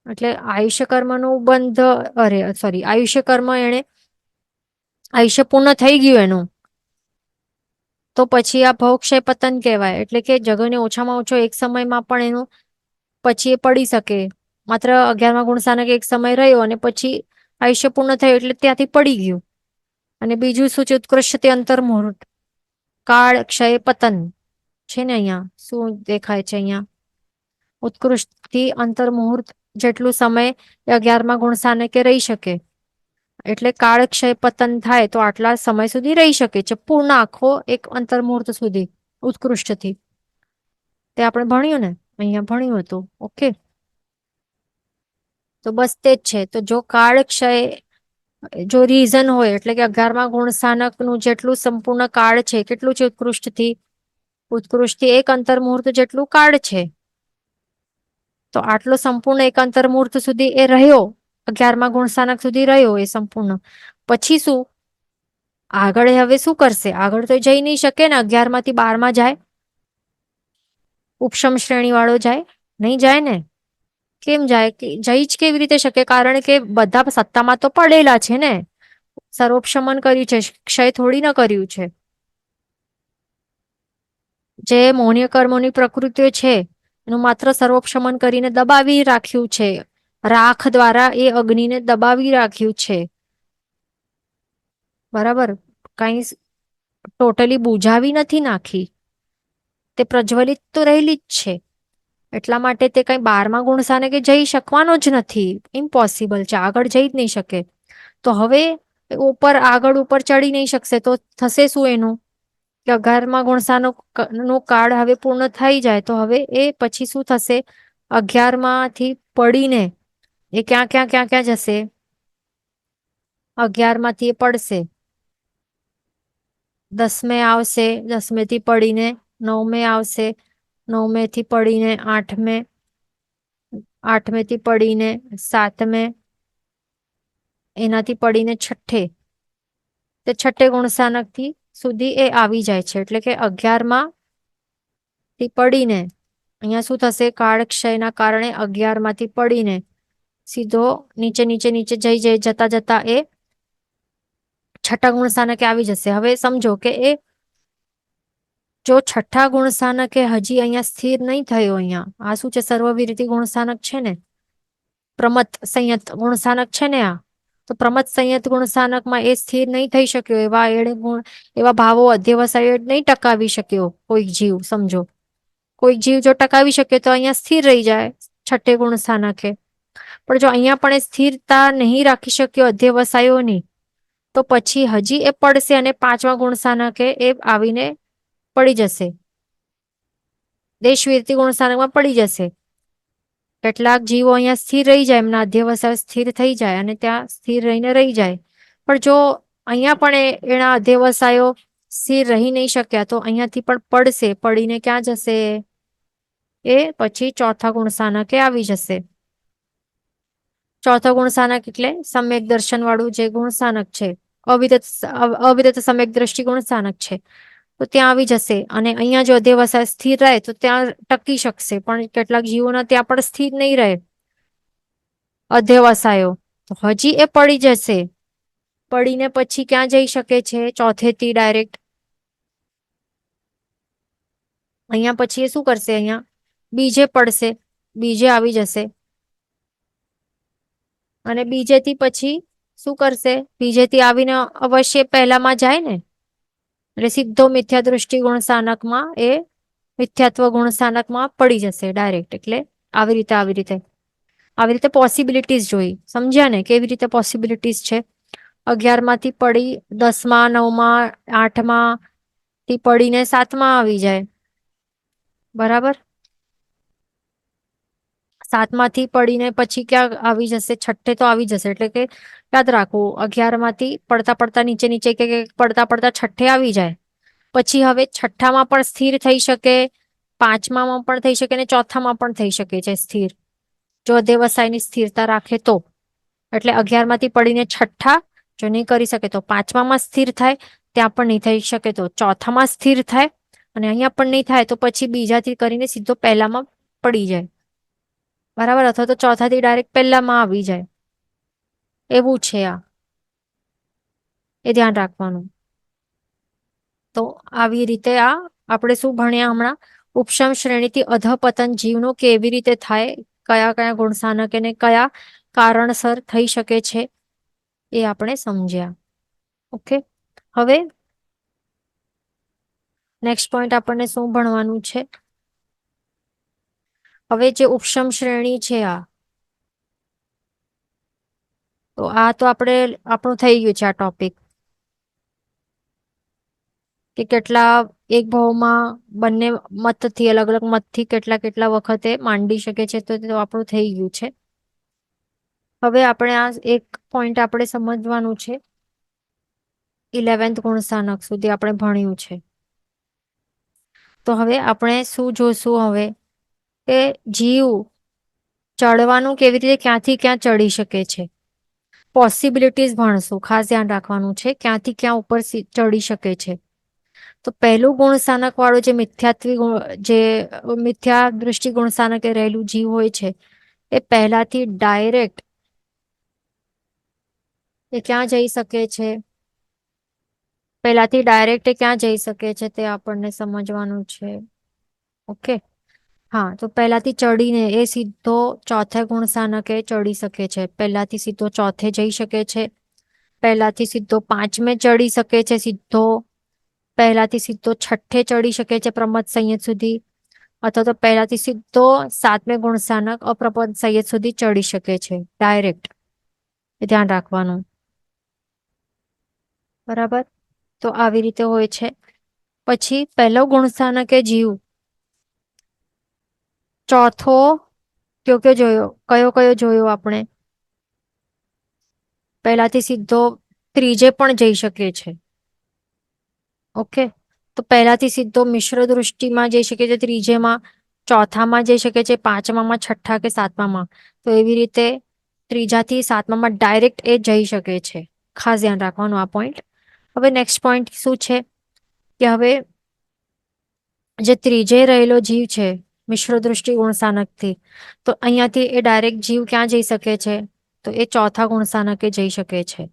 A: એટલે આયુષ્ય કર્મનું બંધ, અરે સોરી, આયુષ્ય કર્મ એને આયુષ્ય પૂર્ણ થઈ ગયું એનું, તો પછી આ ભોગક્ષય પતન કહેવાય. એટલે કે જગને ઓછામાં ઓછો એક સમયમાં પણ એનું પછી એ પડી શકે. માત્ર 11મા ગુણસ્થાનક એક સમય રહ્યો અને પછી આયુષ્ય પૂર્ણ થયું એટલે ત્યાંથી પડી ગયું. અને બીજું શું છે, ઉત્કૃષ્ટ તે અંતર્મુહૂર્ત, કાળ ક્ષય પતન છે ને, અહીંયા શું દેખાય છે, અહીંયા ઉત્કૃષ્ટ થી અંતર્મુહૂર્ત જેટલું સમય 11મા ગુણસ્થાનકે રહી શકે. એટલે કાળ ક્ષય પતન થાય તો આટલા સમય સુધી રહી શકે છે, પૂર્ણ આખો એક અંતર્મુહૂર્ત સુધી ઉત્કૃષ્ટથી. તે આપણે ભણ્યું ને, અહીંયા ભણ્યું હતું. ઓકે, તો બસ તે જ છે. તો જો કાળ ક્ષય જો રીઝન હોય, એટલે કે 11મા ગુણસ્થાનકનું જેટલું સંપૂર્ણ કાળ છે, કેટલું છે, ઉત્કૃષ્ટથી એક અંતર્મુહૂર્ત જેટલું કાળ છે, તો આટલો સંપૂર્ણ એક અંતર્મુહૂર્ત સુધી એ રહ્યો, 11મા ગુણસ્થાનક સુધી રહ્યો એ સંપૂર્ણ. પછી શું આગળ, હવે શું કરશે, આગળ તો જઈ નહીં શકે ને, 11 માંથી 12માં જાય, ઉપશમ શ્રેણી વાળો જાય, નહીં જાય ને. કેમ જાય, જઈ જ કેવી રીતે શકે, કારણ કે બધા સત્તામાં તો પડેલા છે ને, સર્વોપશમન કર્યું છે, ક્ષય થોડી ન કર્યું છે. જે મૌન્ય કર્મોની પ્રકૃતિઓ છે એનું માત્ર સર્વોપશમન કરીને દબાવી રાખ્યું છે, રાખ દ્વારા એ અગ્નિને દબાવી રાખ્યું છે, બરાબર? કઈ ટોટલી બુઝાવી નથી નાખી, તે પ્રજ્વલિત તો રહેલી જ છે. એટલા માટે તે કઈ 12મા ગુણસ્થાનકે જઈ શકવાનો જ નથી, ઇમ્પોસિબલ છે, આગળ જઈ જ નહીં શકે. તો હવે આગળ ઉપર ચડી નહીં શકશે, તો થશે શું એનું, કે 11મા ગુણસ્થાનકનું કાળ હવે પૂર્ણ થઈ જાય, તો હવે એ પછી શું થશે, 11માંથી પડીને એ ક્યાં ક્યાં ક્યાં ક્યાં જશે, 11માંથી એ પડશે, 10મે આવશે, 10મેથી પડીને 9મે આવશે, 9મેથી પડીને 8મે, 8મેથી પડીને 7મે, એનાથી પડીને 6ઠે, તે 6ઠે ગુણસ્થાનકથી સુધી એ આવી જાય છે. એટલે કે 11માંથી પડીને અહીંયા શું થશે, કાળક્ષયના કારણે 11માંથી પડીને સીધો નીચે નીચે નીચે જતા જતા એ 6ઠ્ઠા ગુણસ્થાનકે આવી જશે. હવે સમજો કે એ જો 6ઠ્ઠા ગુણસ્થાનકે હજી અહીંયા સ્થિર નહીં થયો, અહીંયા આ શું છે, સર્વવિરતિ ગુણસ્થાનક છે ને, પ્રમત સંયત ગુણસ્થાનક છે ને, આ તો પ્રમત સંયત ગુણસ્થાનકમાં એ સ્થિર નહીં થઈ શક્યો, એવા ભાવો અધ્યવસાય નહીં ટકાવી શક્યો કોઈક જીવ. સમજો કોઈક જીવ જો ટકાવી શકે તો અહીંયા સ્થિર રહી જાય 6ઠ્ઠે ગુણસ્થાનકે, પણ જો અહીંયા પણ એ સ્થિરતા નહીં રાખી શક્યો અધ્યવસાયોની, તો પછી હજી એ પડશે અને 5મા ગુણસ્થાનકે એ આવીને પડી જશે, દેશવિરતિ ગુણસ્થાનકમાં પડી જશે. કેટલાક જીવો અહીંયા સ્થિર રહી જાય, એમના અધ્યવસાય સ્થિર થઈ જાય અને ત્યાં સ્થિર રહીને રહી જાય. પણ જો અહીંયા પણ એના અધ્યવસાયો સ્થિર રહી નહીં શક્યા, તો અહીંયાથી પણ પડશે, પડીને ક્યાં જશે, એ પછી 4થા ગુણસ્થાનકે આવી જશે. 4થા ગુણસ્થાનક એટલે સમ્યક દર્શન વાળું જે ગુણસ્થાનક છે, અવિરત સમ્યક દ્રષ્ટિ ગુણસ્થાનક છે, તો ત્યાં આવી જશે. અને અહીંયા જો અધ્યવસાય સ્થિર રહે તો ત્યાં ટકી શકશે, પણ કેટલાક જીવોના ત્યાં પણ સ્થિર નહીં રહે અધ્યવસાયો, તો હજી એ પડી જશે. પડીને પછી ક્યાં જઈ શકે છે, ચોથેથી ડાયરેક્ટ અહીંયા પછી એ શું કરશે, અહીંયા બીજે પડશે, બીજે આવી જશે. અને બીજેથી પછી શું કરશે, બીજેથી આવીને અવશ્ય પહેલામાં જાય ને, એટલે સીધો મિથ્યા દૃષ્ટિ ગુણસ્થાનકમાં એ મિથ્યાત્વ ગુણસ્થાનકમાં પડી જશે ડાયરેક્ટ. એટલે આવી રીતે પોસિબિલિટીઝ જોઈ, સમજ્યા ને કેવી રીતે પોસિબિલિટીઝ છે. 11 માંથી પડી 10માં, 9માં, 8માં થી પડીને 7માં આવી જાય. બરાબર. 7માંથી પડીને પછી ક્યાં આવી જશે? છઠ્ઠે તો આવી જશે. એટલે કે યાદ રાખવું, 11 માંથી પડતા પડતા નીચે નીચે કે પડતા પડતા છઠ્ઠે આવી જાય. પછી હવે છઠ્ઠામાં પણ સ્થિર થઈ શકે, પાંચમામાં પણ થઈ શકે, અને ચોથામાં પણ થઈ શકે છે સ્થિર, જો અધ્યવસાયની સ્થિરતા રાખે તો. એટલે 11 માંથી પડીને છઠ્ઠા, જો નહીં કરી શકે તો પાંચમામાં સ્થિર થાય, ત્યાં પણ નહીં થઈ શકે તો ચોથામાં સ્થિર થાય, અને અહીંયા પણ નહીં થાય તો પછી બીજાથી કરીને સીધો પહેલામાં પડી જાય. બરાબર. અથવા તો ચોથાથી ડાયરેક્ટ પહેલામાં આવી જાય. એવું છે આ, એ ધ્યાન રાખવાનું. તો આવી રીતે આ આપણે શું ભણ્યા હમણાં? ઉપશમ શ્રેણીથી અધપતન જીવનું કેવી રીતે થાય, કયા કયા ગુણસાનક અને કયા કારણસર થઈ શકે છે, એ આપણે સમજ્યા. ઓકે. હવે નેક્સ્ટ પોઈન્ટ આપણને શું ભણવાનું છે? હવે જે ઉપશમ શ્રેણી છે આ, તો આ તો આપણું થઈ ગયું છે આ ટોપિક, કે કેટલા એક ભાવમાં બંને મતથી, અલગ અલગ મતથી કેટલા કેટલા વખતે માંડી શકે છે, તો આપણું થઈ ગયું છે. હવે આપણે આ એક પોઈન્ટ આપણે સમજવાનું છે. 11th ગુણસાનક સુધી આપણે ભણ્યું છે. તો હવે આપણે શું જોશું? હવે કે જીવ ચડવાનું કેવી રીતે, ક્યાંથી ક્યાં ચડી શકે છે, પોસિબિલિટીઝ ભણશું. ખાસ ધ્યાન રાખવાનું છે ક્યાંથી ક્યાં ઉપર ચડી શકે છે. તો પહેલું ગુણસાનક વાળું જે જે મિથ્યા દૃષ્ટિ ગુણસાનકે રહેલું જીવ હોય છે, એ પહેલાથી ડાયરેક્ટ એ ક્યાં જઈ શકે છે? પહેલાથી ડાયરેક્ટ એ ક્યાં જઈ શકે છે તે આપણને સમજવાનું છે. ઓકે. હા, તો પહેલાથી ચડીને એ સીધો ચોથા ગુણસાનકે ચડી શકે છે. પહેલાથી સીધો ચોથે જઈ શકે છે, પહેલાથી સીધો પાંચમે ચડી શકે છે, પહેલાથી સીધો છઠ્ઠે ચડી શકે છે પ્રમદ સંયત સુધી, અથવા તો પહેલાથી સીધો 7મે ગુણસાનક અપ્રપદ સંયત સુધી ચડી શકે છે ડાયરેક્ટ. એ ધ્યાન રાખવાનું. બરાબર. તો આવી રીતે હોય છે. પછી પહેલો ગુણસ્થાનક એ જીવ ચોથો કયો કયો જોયો આપણે? પહેલાથી સીધો ત્રીજે પણ જઈ શકે છે. ઓકે. તો પહેલાથી સીધો મિશ્ર દૃષ્ટિમાં જઈ શકે છે, ત્રીજેમાં, ચોથામાં જઈ શકે છે, પાંચમામાં, છઠ્ઠા કે સાતમામાં. તો એવી રીતે ત્રીજાથી સાતમામાં ડાયરેક્ટ એ જઈ શકે છે. ખાસ ધ્યાન રાખવાનું આ પોઈન્ટ. હવે નેક્સ્ટ પોઈન્ટ શું છે કે હવે જે ત્રીજે રહેલો જીવ છે મિશ્ર દૃષ્ટિ ગુણસાનકથી, તો અહીંયાથી એ ડાયરેક્ટ જીવ ક્યાં જઈ શકે છે? તો એ ચોથા ગુણસાનકે જઈ શકે છે.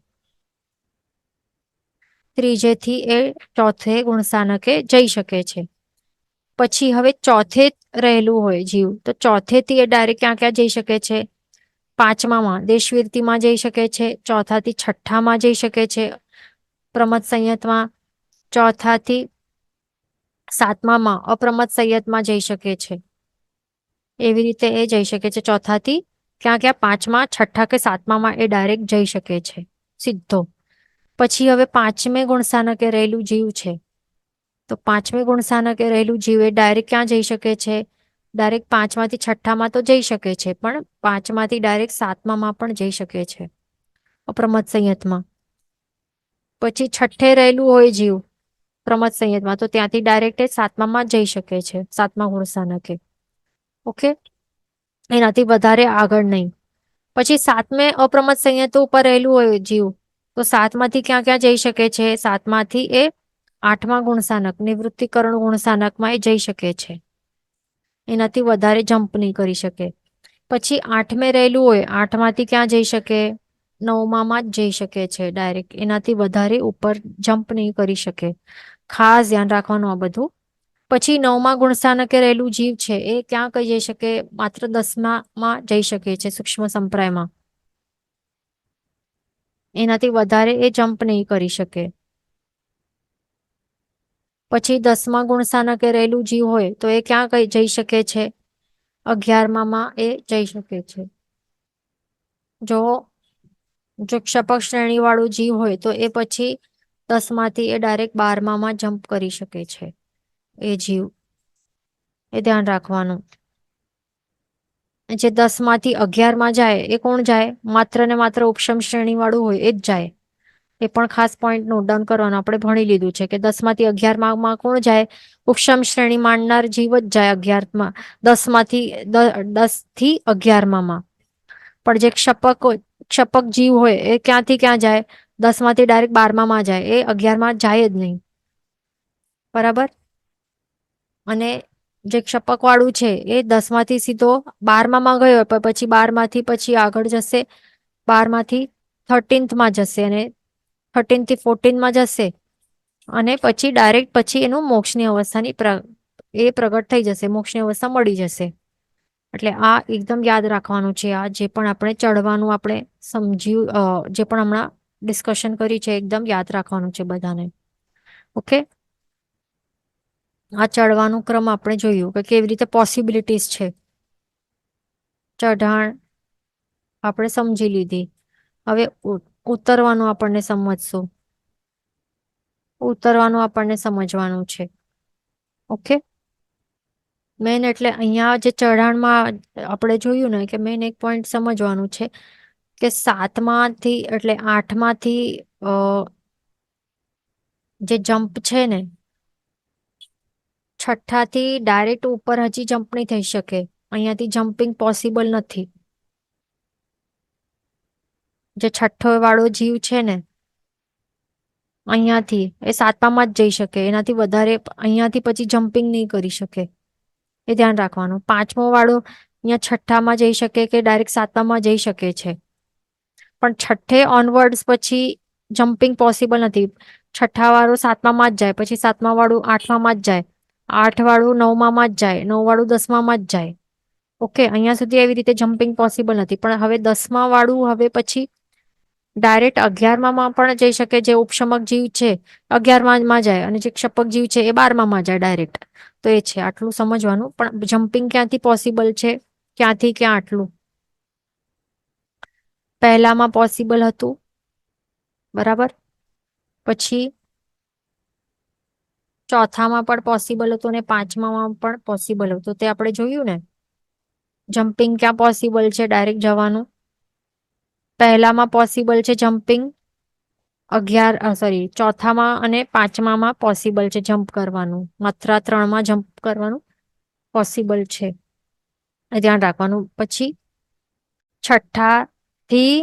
A: ત્રીજેથી એ ચોથે ગુણસાનકે જઈ શકે છે. પછી હવે ચોથે રહેલું હોય જીવ, તો ચોથેથી એ ડાયરેક્ટ ક્યાં ક્યાં જઈ શકે છે? પાંચમામાં દેશવીરતીમાં જઈ શકે છે, ચોથાથી છઠ્ઠામાં જઈ શકે છે પ્રમદ સંયતમાં, ચોથાથી સાતમામાં અપ્રમદ સંયતમાં જઈ શકે છે. એવી રીતે એ જઈ શકે છે. ચોથાથી ક્યાં ક્યાં? પાંચમા, છઠ્ઠા કે સાતમામાં એ ડાયરેક્ટ જઈ શકે છે સીધો. પછી હવે પાંચમે ગુણસાનકે રહેલું જીવ છે, તો પાંચમે ગુણસાનકે રહેલું જીવ એ ડાયરેક્ટ ક્યાં જઈ શકે છે? ડાયરેક્ટ પાંચમાંથી છઠ્ઠામાં તો જઈ શકે છે, પણ પાંચમાંથી ડાયરેક્ટ સાતમામાં પણ જઈ શકે છે અપ્રમદ સંયતમાં. પછી છઠ્ઠે રહેલું હોય જીવ પ્રમદ સંયતમાં, તો ત્યાંથી ડાયરેક્ટ એ સાતમામાં જઈ શકે છે, સાતમા ગુણસાનકે. ઓકે. એનાથી વધારે આગળ નહીં. પછી સાતમે અપ્રમદ સંયત ઉપર રહેલું હોય જીવ, તો સાતમાંથી ક્યાં ક્યાં જઈ શકે છે? સાતમાંથી એ આઠમા ગુણસાનક નિવૃત્તિકરણ ગુણસાનકમાં એ જઈ શકે છે. એનાથી વધારે જમ્પ નહીં કરી શકે. પછી આઠમે રહેલું હોય, આઠમાંથી ક્યાં જઈ શકે? નવમામાં જ જઈ શકે છે ડાયરેક્ટ. એનાથી વધારે ઉપર જમ્પ નહીં કરી શકે. ખાસ ધ્યાન રાખવાનું આ બધું. પછી નવમા ગુણસ્થાનકે રહેલું જીવ છે એ ક્યાં કઈ જઈ શકે? માત્ર 10માં જઈ શકે છે સૂક્ષ્મ સંપ્રાયમાં. એનાથી વધારે એ જમ્પ નહીં કરી શકે. પછી 10મા ગુણસ્થાનકે રહેલું જીવ હોય તો એ ક્યાં કઈ જઈ શકે છે? 11માં એ જઈ શકે છે. જો જો ક્ષપક શ્રેણી વાળું જીવ હોય તો એ પછી 10માંથી એ ડાયરેક્ટ 12માં જમ્પ કરી શકે છે એ જીવ. એ ધ્યાન રાખવાનું. જે 10માંથી 11માં જાય એ કોણ જાય? માત્ર ને માત્ર ઉપશમ શ્રેણી વાળું હોય એ જ જાય. એ પણ ખાસ પોઈન્ટ નોટ ડાઉન કરવાનો. આપણે ભણી લીધું છે કે 10માંથી 11માં કોણ જાય? ઉપશમ શ્રેણી માંડનાર જીવ જ જાય 11માં. 10થી 11માં. પણ જે ક્ષપક જીવ હોય એ ક્યાંથી ક્યાં જાય? 10માંથી ડાયરેક્ટ 12માં જાય. એ 11માં જાય જ નહીં. બરાબર. અને જે ક્ષપક વાળું છે એ 10માંથી સીધો 12માં ગયો પણ પછી 12માંથી પછી આગળ જશે. 12માંથી 13માં જશે અને 13થી 14માં જશે. અને પછી ડાયરેક્ટ પછી એનું મોક્ષની અવસ્થાની એ પ્રગટ થઈ જશે. મોક્ષની અવસ્થા મળી જશે. એટલે આ એકદમ યાદ રાખવાનું છે. આ જે પણ આપણે ચડવાનું આપણે સમજ્યું, જે પણ હમણાં ડિસ્કશન કરી છે એકદમ યાદ રાખવાનું છે બધાને. ઓકે. આ ચડવાનું ક્રમ આપણે જોયું કે કેવી રીતે પોસિબિલિટીઝ છે. ચઢાણ આપણે સમજી લીધી. હવે ઉતરવાનું આપણને સમજશું. ઉતરવાનું આપણને સમજવાનું છે. ઓકે. મેન એટલે અહીંયા જે ચઢાણમાં આપણે જોયું ને કે મેન એક પોઈન્ટ સમજવાનું છે કે 7માંથી એટલે 8માંથી જે જમ્પ છે ને, 6થી ડાયરેક્ટ ઉપર હજી જમ્પ નહીં થઈ શકે. અહીંયાથી જમ્પિંગ પોસિબલ નથી. જે 6થો વાળો જીવ છે ને, અહીંયાથી એ 7માં જ જઈ શકે. એનાથી વધારે અહીંયાથી પછી જમ્પિંગ નહીં કરી શકે. એ ધ્યાન રાખવાનું. 5મો વાળો અહીંયા 6માં જઈ શકે કે ડાયરેક્ટ 7માં જઈ શકે છે. પણ 6થે ઓનવર્ડ્સ પછી જમ્પિંગ પોસિબલ નથી. 6થા વાળું 7માં જ જાય, પછી 7મા વાળું 8માં જ જાય, 8 વાળું 9માં જ જાય, 9 વાળું 10માં જ જાય. ઓકે. અહીંયા સુધી એવી રીતે જમ્પિંગ પોસિબલ નથી. પણ હવે 10મા વાળું હવે પછી ડાયરેક્ટ 11માં પણ જઈ શકે. જે ઉપશમક જીવ છે 11માં જાય અને જે ક્ષપક જીવ છે એ 12માં જાય ડાયરેક્ટ. તો એ છે આટલું સમજવાનું. પણ જમ્પિંગ ક્યાંથી પોસિબલ છે? ક્યાંથી ક્યાં આટલું? પહેલામાં પોસિબલ હતું. બરાબર. પછી ચોથામાં પણ પોસિબલ હતું અને 5માં પણ પોસિબલ હતું. તે આપણે જોયું ને. જમ્પિંગ ક્યાં પોસિબલ છે ડાયરેક્ટ જવાનું? પહેલામાં પોસિબલ છે જમ્પિંગ. ચોથામાં અને 5માં પોસિબલ છે જમ્પ કરવાનું. માત્ર 3માં જમ્પ કરવાનું પોસિબલ છે. ધ્યાન રાખવાનું. પછી 6થી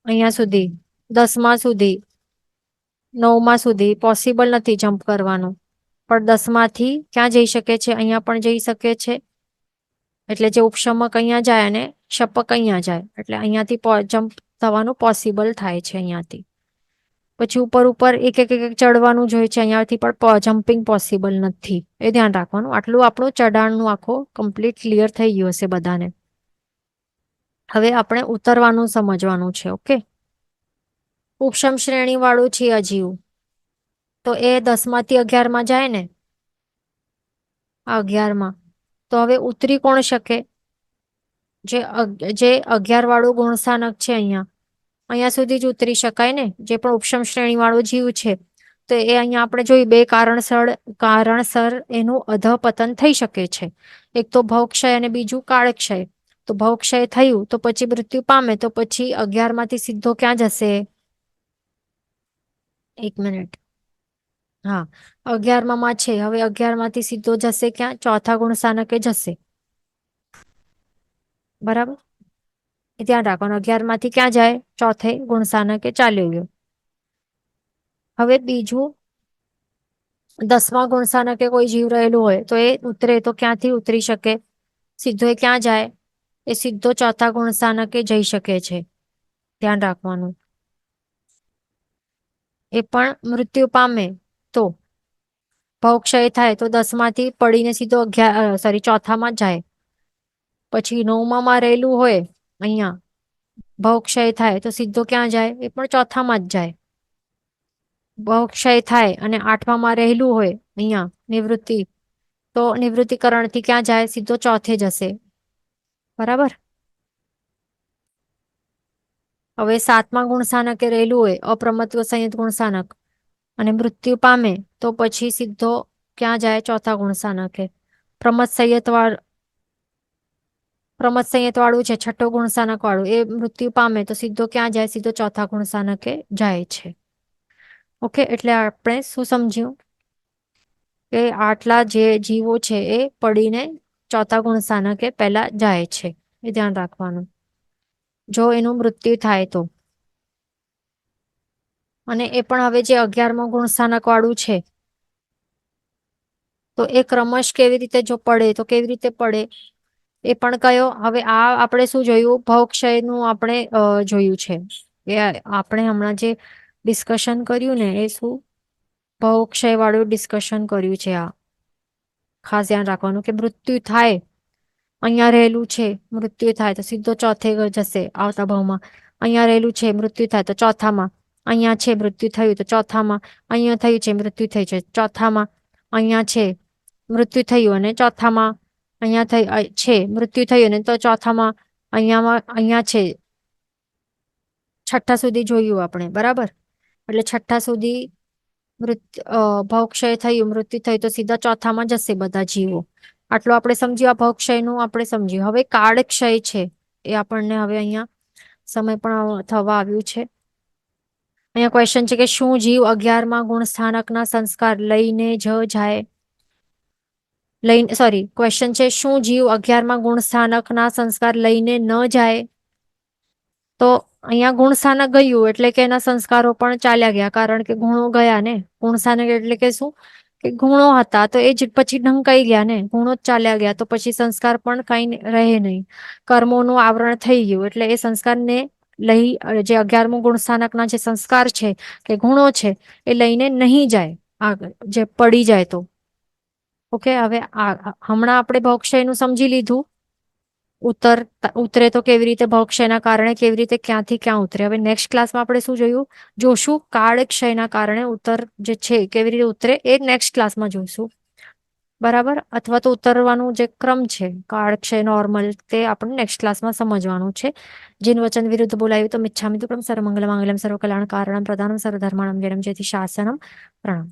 A: અહીંયા સુધી, 10મા સુધી, 9મા સુધી પોસિબલ નથી જમ્પ કરવાનું. પણ 10માંથી ક્યાં જઈ શકે છે? અહીંયા પણ જઈ શકે છે. એટલે જે ઉપશમક અહીંયા જાય અને ક્ષપક અહીંયા જાય. એટલે અહીંયાથી જમ્પ થવાનું પોસિબલ થાય છે અહીંયાથી. પછી ઉપર ઉપર એક એક એક ચડવાનું જ હોય છે. અહીંયાથી પણ જમ્પિંગ પોસિબલ નથી. એ ધ્યાન રાખવાનું. આટલું આપણું ચઢાણનું આખું કમ્પ્લીટ ક્લિયર થઈ ગયું હશે બધાને. હવે આપણે ઉતરવાનું સમજવાનું છે. ઓકે. ઉપશમ શ્રેણી વાળું છે અજીવ. તો એ 10માંથી 11માં જાય ને, 11માં. તો હવે ઉતરી કોણ શકે? જે 11 વાળું ગુણસ્થાનક છે અહીંયા, અહીંયા સુધી જ ઉતરી શકાય ને. જે પણ ઉપશમ શ્રેણી વાળો જીવ છે તો એ અહીંયા આપણે જોઈ બે કારણસર એનું અધઃપતન થઈ શકે છે. એક તો ભવક્ષય અને બીજું કાળક્ષય. તો ભવક્ષય થયું તો પછી મૃત્યુ પામે. તો પછી 11માંથી સીધો ક્યાં જશે? 1 મિનિટ. હા, 11માં છે. હવે 11માંથી સીધો જશે ક્યાં? ચોથા ગુણસ્થાનકે જશે. બરાબર. એ ધ્યાન રાખવાનું. 11માંથી ક્યાં જાય? ચોથે ગુણસ્થાનકે ચાલ્યો ગયો. હવે બીજું, 10મા ગુણસ્થાનકે કોઈ જીવ રહેલું હોય તો એ ઉતરે તો ક્યાંથી ઉતરી શકે? સીધો એ ક્યાં જાય? એ સીધો ચોથા ગુણસ્થાનકે જઈ શકે છે. ધ્યાન રાખવાનું. એ પણ મૃત્યુ પામે તો ભવક્ષય થાય તો 10માંથી પડીને સીધો ચોથામાં જાય. પછી 9માં રહેલું હોય અહીંયા, ભવક્ષય થાય તો સીધો ક્યાં જાય? એ પણ ચોથામાં જ જાય. ભવક્ષય થાય અને 8માં રહેલું હોય અહીંયા નિવૃત્તિ, તો નિવૃત્તિકરણથી ક્યાં જાય? સીધો ચોથે જશે. બરાબર. હવે 7મા ગુણસ્થાનકે રહેલું હોય અપ્રમત્વ સંયુક્ત ગુણસ્થાનક અને મૃત્યુ પામે તો પછી સીધો ક્યાં જાય? ચોથા ગુણસ્થાનકે. પ્રમત સંયત વાળ પ્રમત સંયત વાળું છે, છઠ્ઠો ગુણસ્થાનક વાળું, એ મૃત્યુ પામે તો સીધો ક્યાં જાય? સીધો ચોથા ગુણસ્થાનકે જાય છે. ઓકે, એટલે આપણે શું સમજ્યું કે આટલા જે જીવો છે એ પડીને ચોથા ગુણસ્થાનકે પહેલા જાય છે, એ ધ્યાન રાખવાનું જો એનું મૃત્યુ થાય તો. અને એ પણ હવે જે 11મો ગુણસ્થાનક વાળું છે તો એ ક્રમશ કેવી રીતે જો પડે તો કેવી રીતે પડે એ પણ કયો? હવે આ આપણે શું જોયું? ભવક્ષયનું આપણે જોયું છે એ આપણે હમણાં જે ડિસ્કશન કર્યું ને એ શું ભવક્ષય વાળું ડિસ્કશન કર્યું છે. આ ખાસ ધ્યાન રાખવાનું કે મૃત્યુ થાય, અહીંયા રહેલું છે, મૃત્યુ થાય તો સીધો ચોથે જશે આવતા ભાવમાં. અહીંયા રહેલું છે, મૃત્યુ થાય તો ચોથામાં. અહીંયા છે, મૃત્યુ થયું તો ચોથામાં. અહીંયા થયું છે, મૃત્યુ થઈ છે ચોથામાં. અહીંયા છે, મૃત્યુ થયું અને ચોથામાં. અહીંયા છે, મૃત્યુ થયું ને તો ચોથામાં. અહીંયા છે, છઠ્ઠા સુધી જોયું આપણે, બરાબર? એટલે છઠ્ઠા સુધી ભવક્ષય થયું, મૃત્યુ થયું તો સીધા ચોથામાં જશે બધા જીવો. આટલું આપણે સમજ્યું, આ ભવક્ષયનું આપણે સમજ્યું. હવે કાળક્ષય છે એ આપણને હવે અહીંયા સમય પણ થવા આવ્યું છે. અહીંયા ક્વેશ્ચન છે કે શું જીવ 11મા ગુણસ્થાનકના સંસ્કાર લઈને જ જાય? સોરી, ક્વેશ્ચન છે શું જીવ 11મા ગુણસ્થાનકના સંસ્કાર લઈને ન જાય? તો અહીંયા ગુણસ્થાનક ગયું એટલે કે એના સંસ્કારો પણ ચાલ્યા ગયા, કારણ કે ગુણો ગયા ને. ગુણસ્થાનક એટલે કે શું કે ગુણો હતા તો એ જ પછી ઢંકાઈ ગયા ને, ગુણો જ ચાલ્યા ગયા તો પછી સંસ્કાર પણ કઈ રહે નહીં, કર્મોનું આવરણ થઈ ગયું. એટલે એ સંસ્કારને લઈ જે 11મું ગુણસ્થાનકના જે સંસ્કાર છે કે ગુણો છે એ લઈને નહીં જાય આગળ, જે પડી જાય તો. ઓકે, હવે હમણાં આપણે ભવક્ષયનું સમજી લીધું. ઉતરે તો કેવી રીતે, ભવક્ષયના કારણે કેવી રીતે, ક્યાંથી ક્યાં ઉતરે. હવે નેક્સ્ટ ક્લાસમાં આપણે શું જોશું કાળક્ષયના કારણે જે છે કેવી રીતે ઉતરે એ નેક્સ્ટ ક્લાસમાં જોઈશું, બરાબર? અથવા તો ઉતરવાનું જે ક્રમ છે કાળક્ષય નોર્મલ, તે આપણે નેક્સ્ટ ક્લાસમાં સમજવાનું છે. જીન વચન વિરુદ્ધ બોલાયું તો મિચ્છામિ દુક્કડમ સર્વમંગલ માંગલ્યમ સર્વ કલ્યાણ કારણમ પ્રધાનમ સર્વધર્માણમ જયમ જયતિ શાસનમ. પ્રણામ.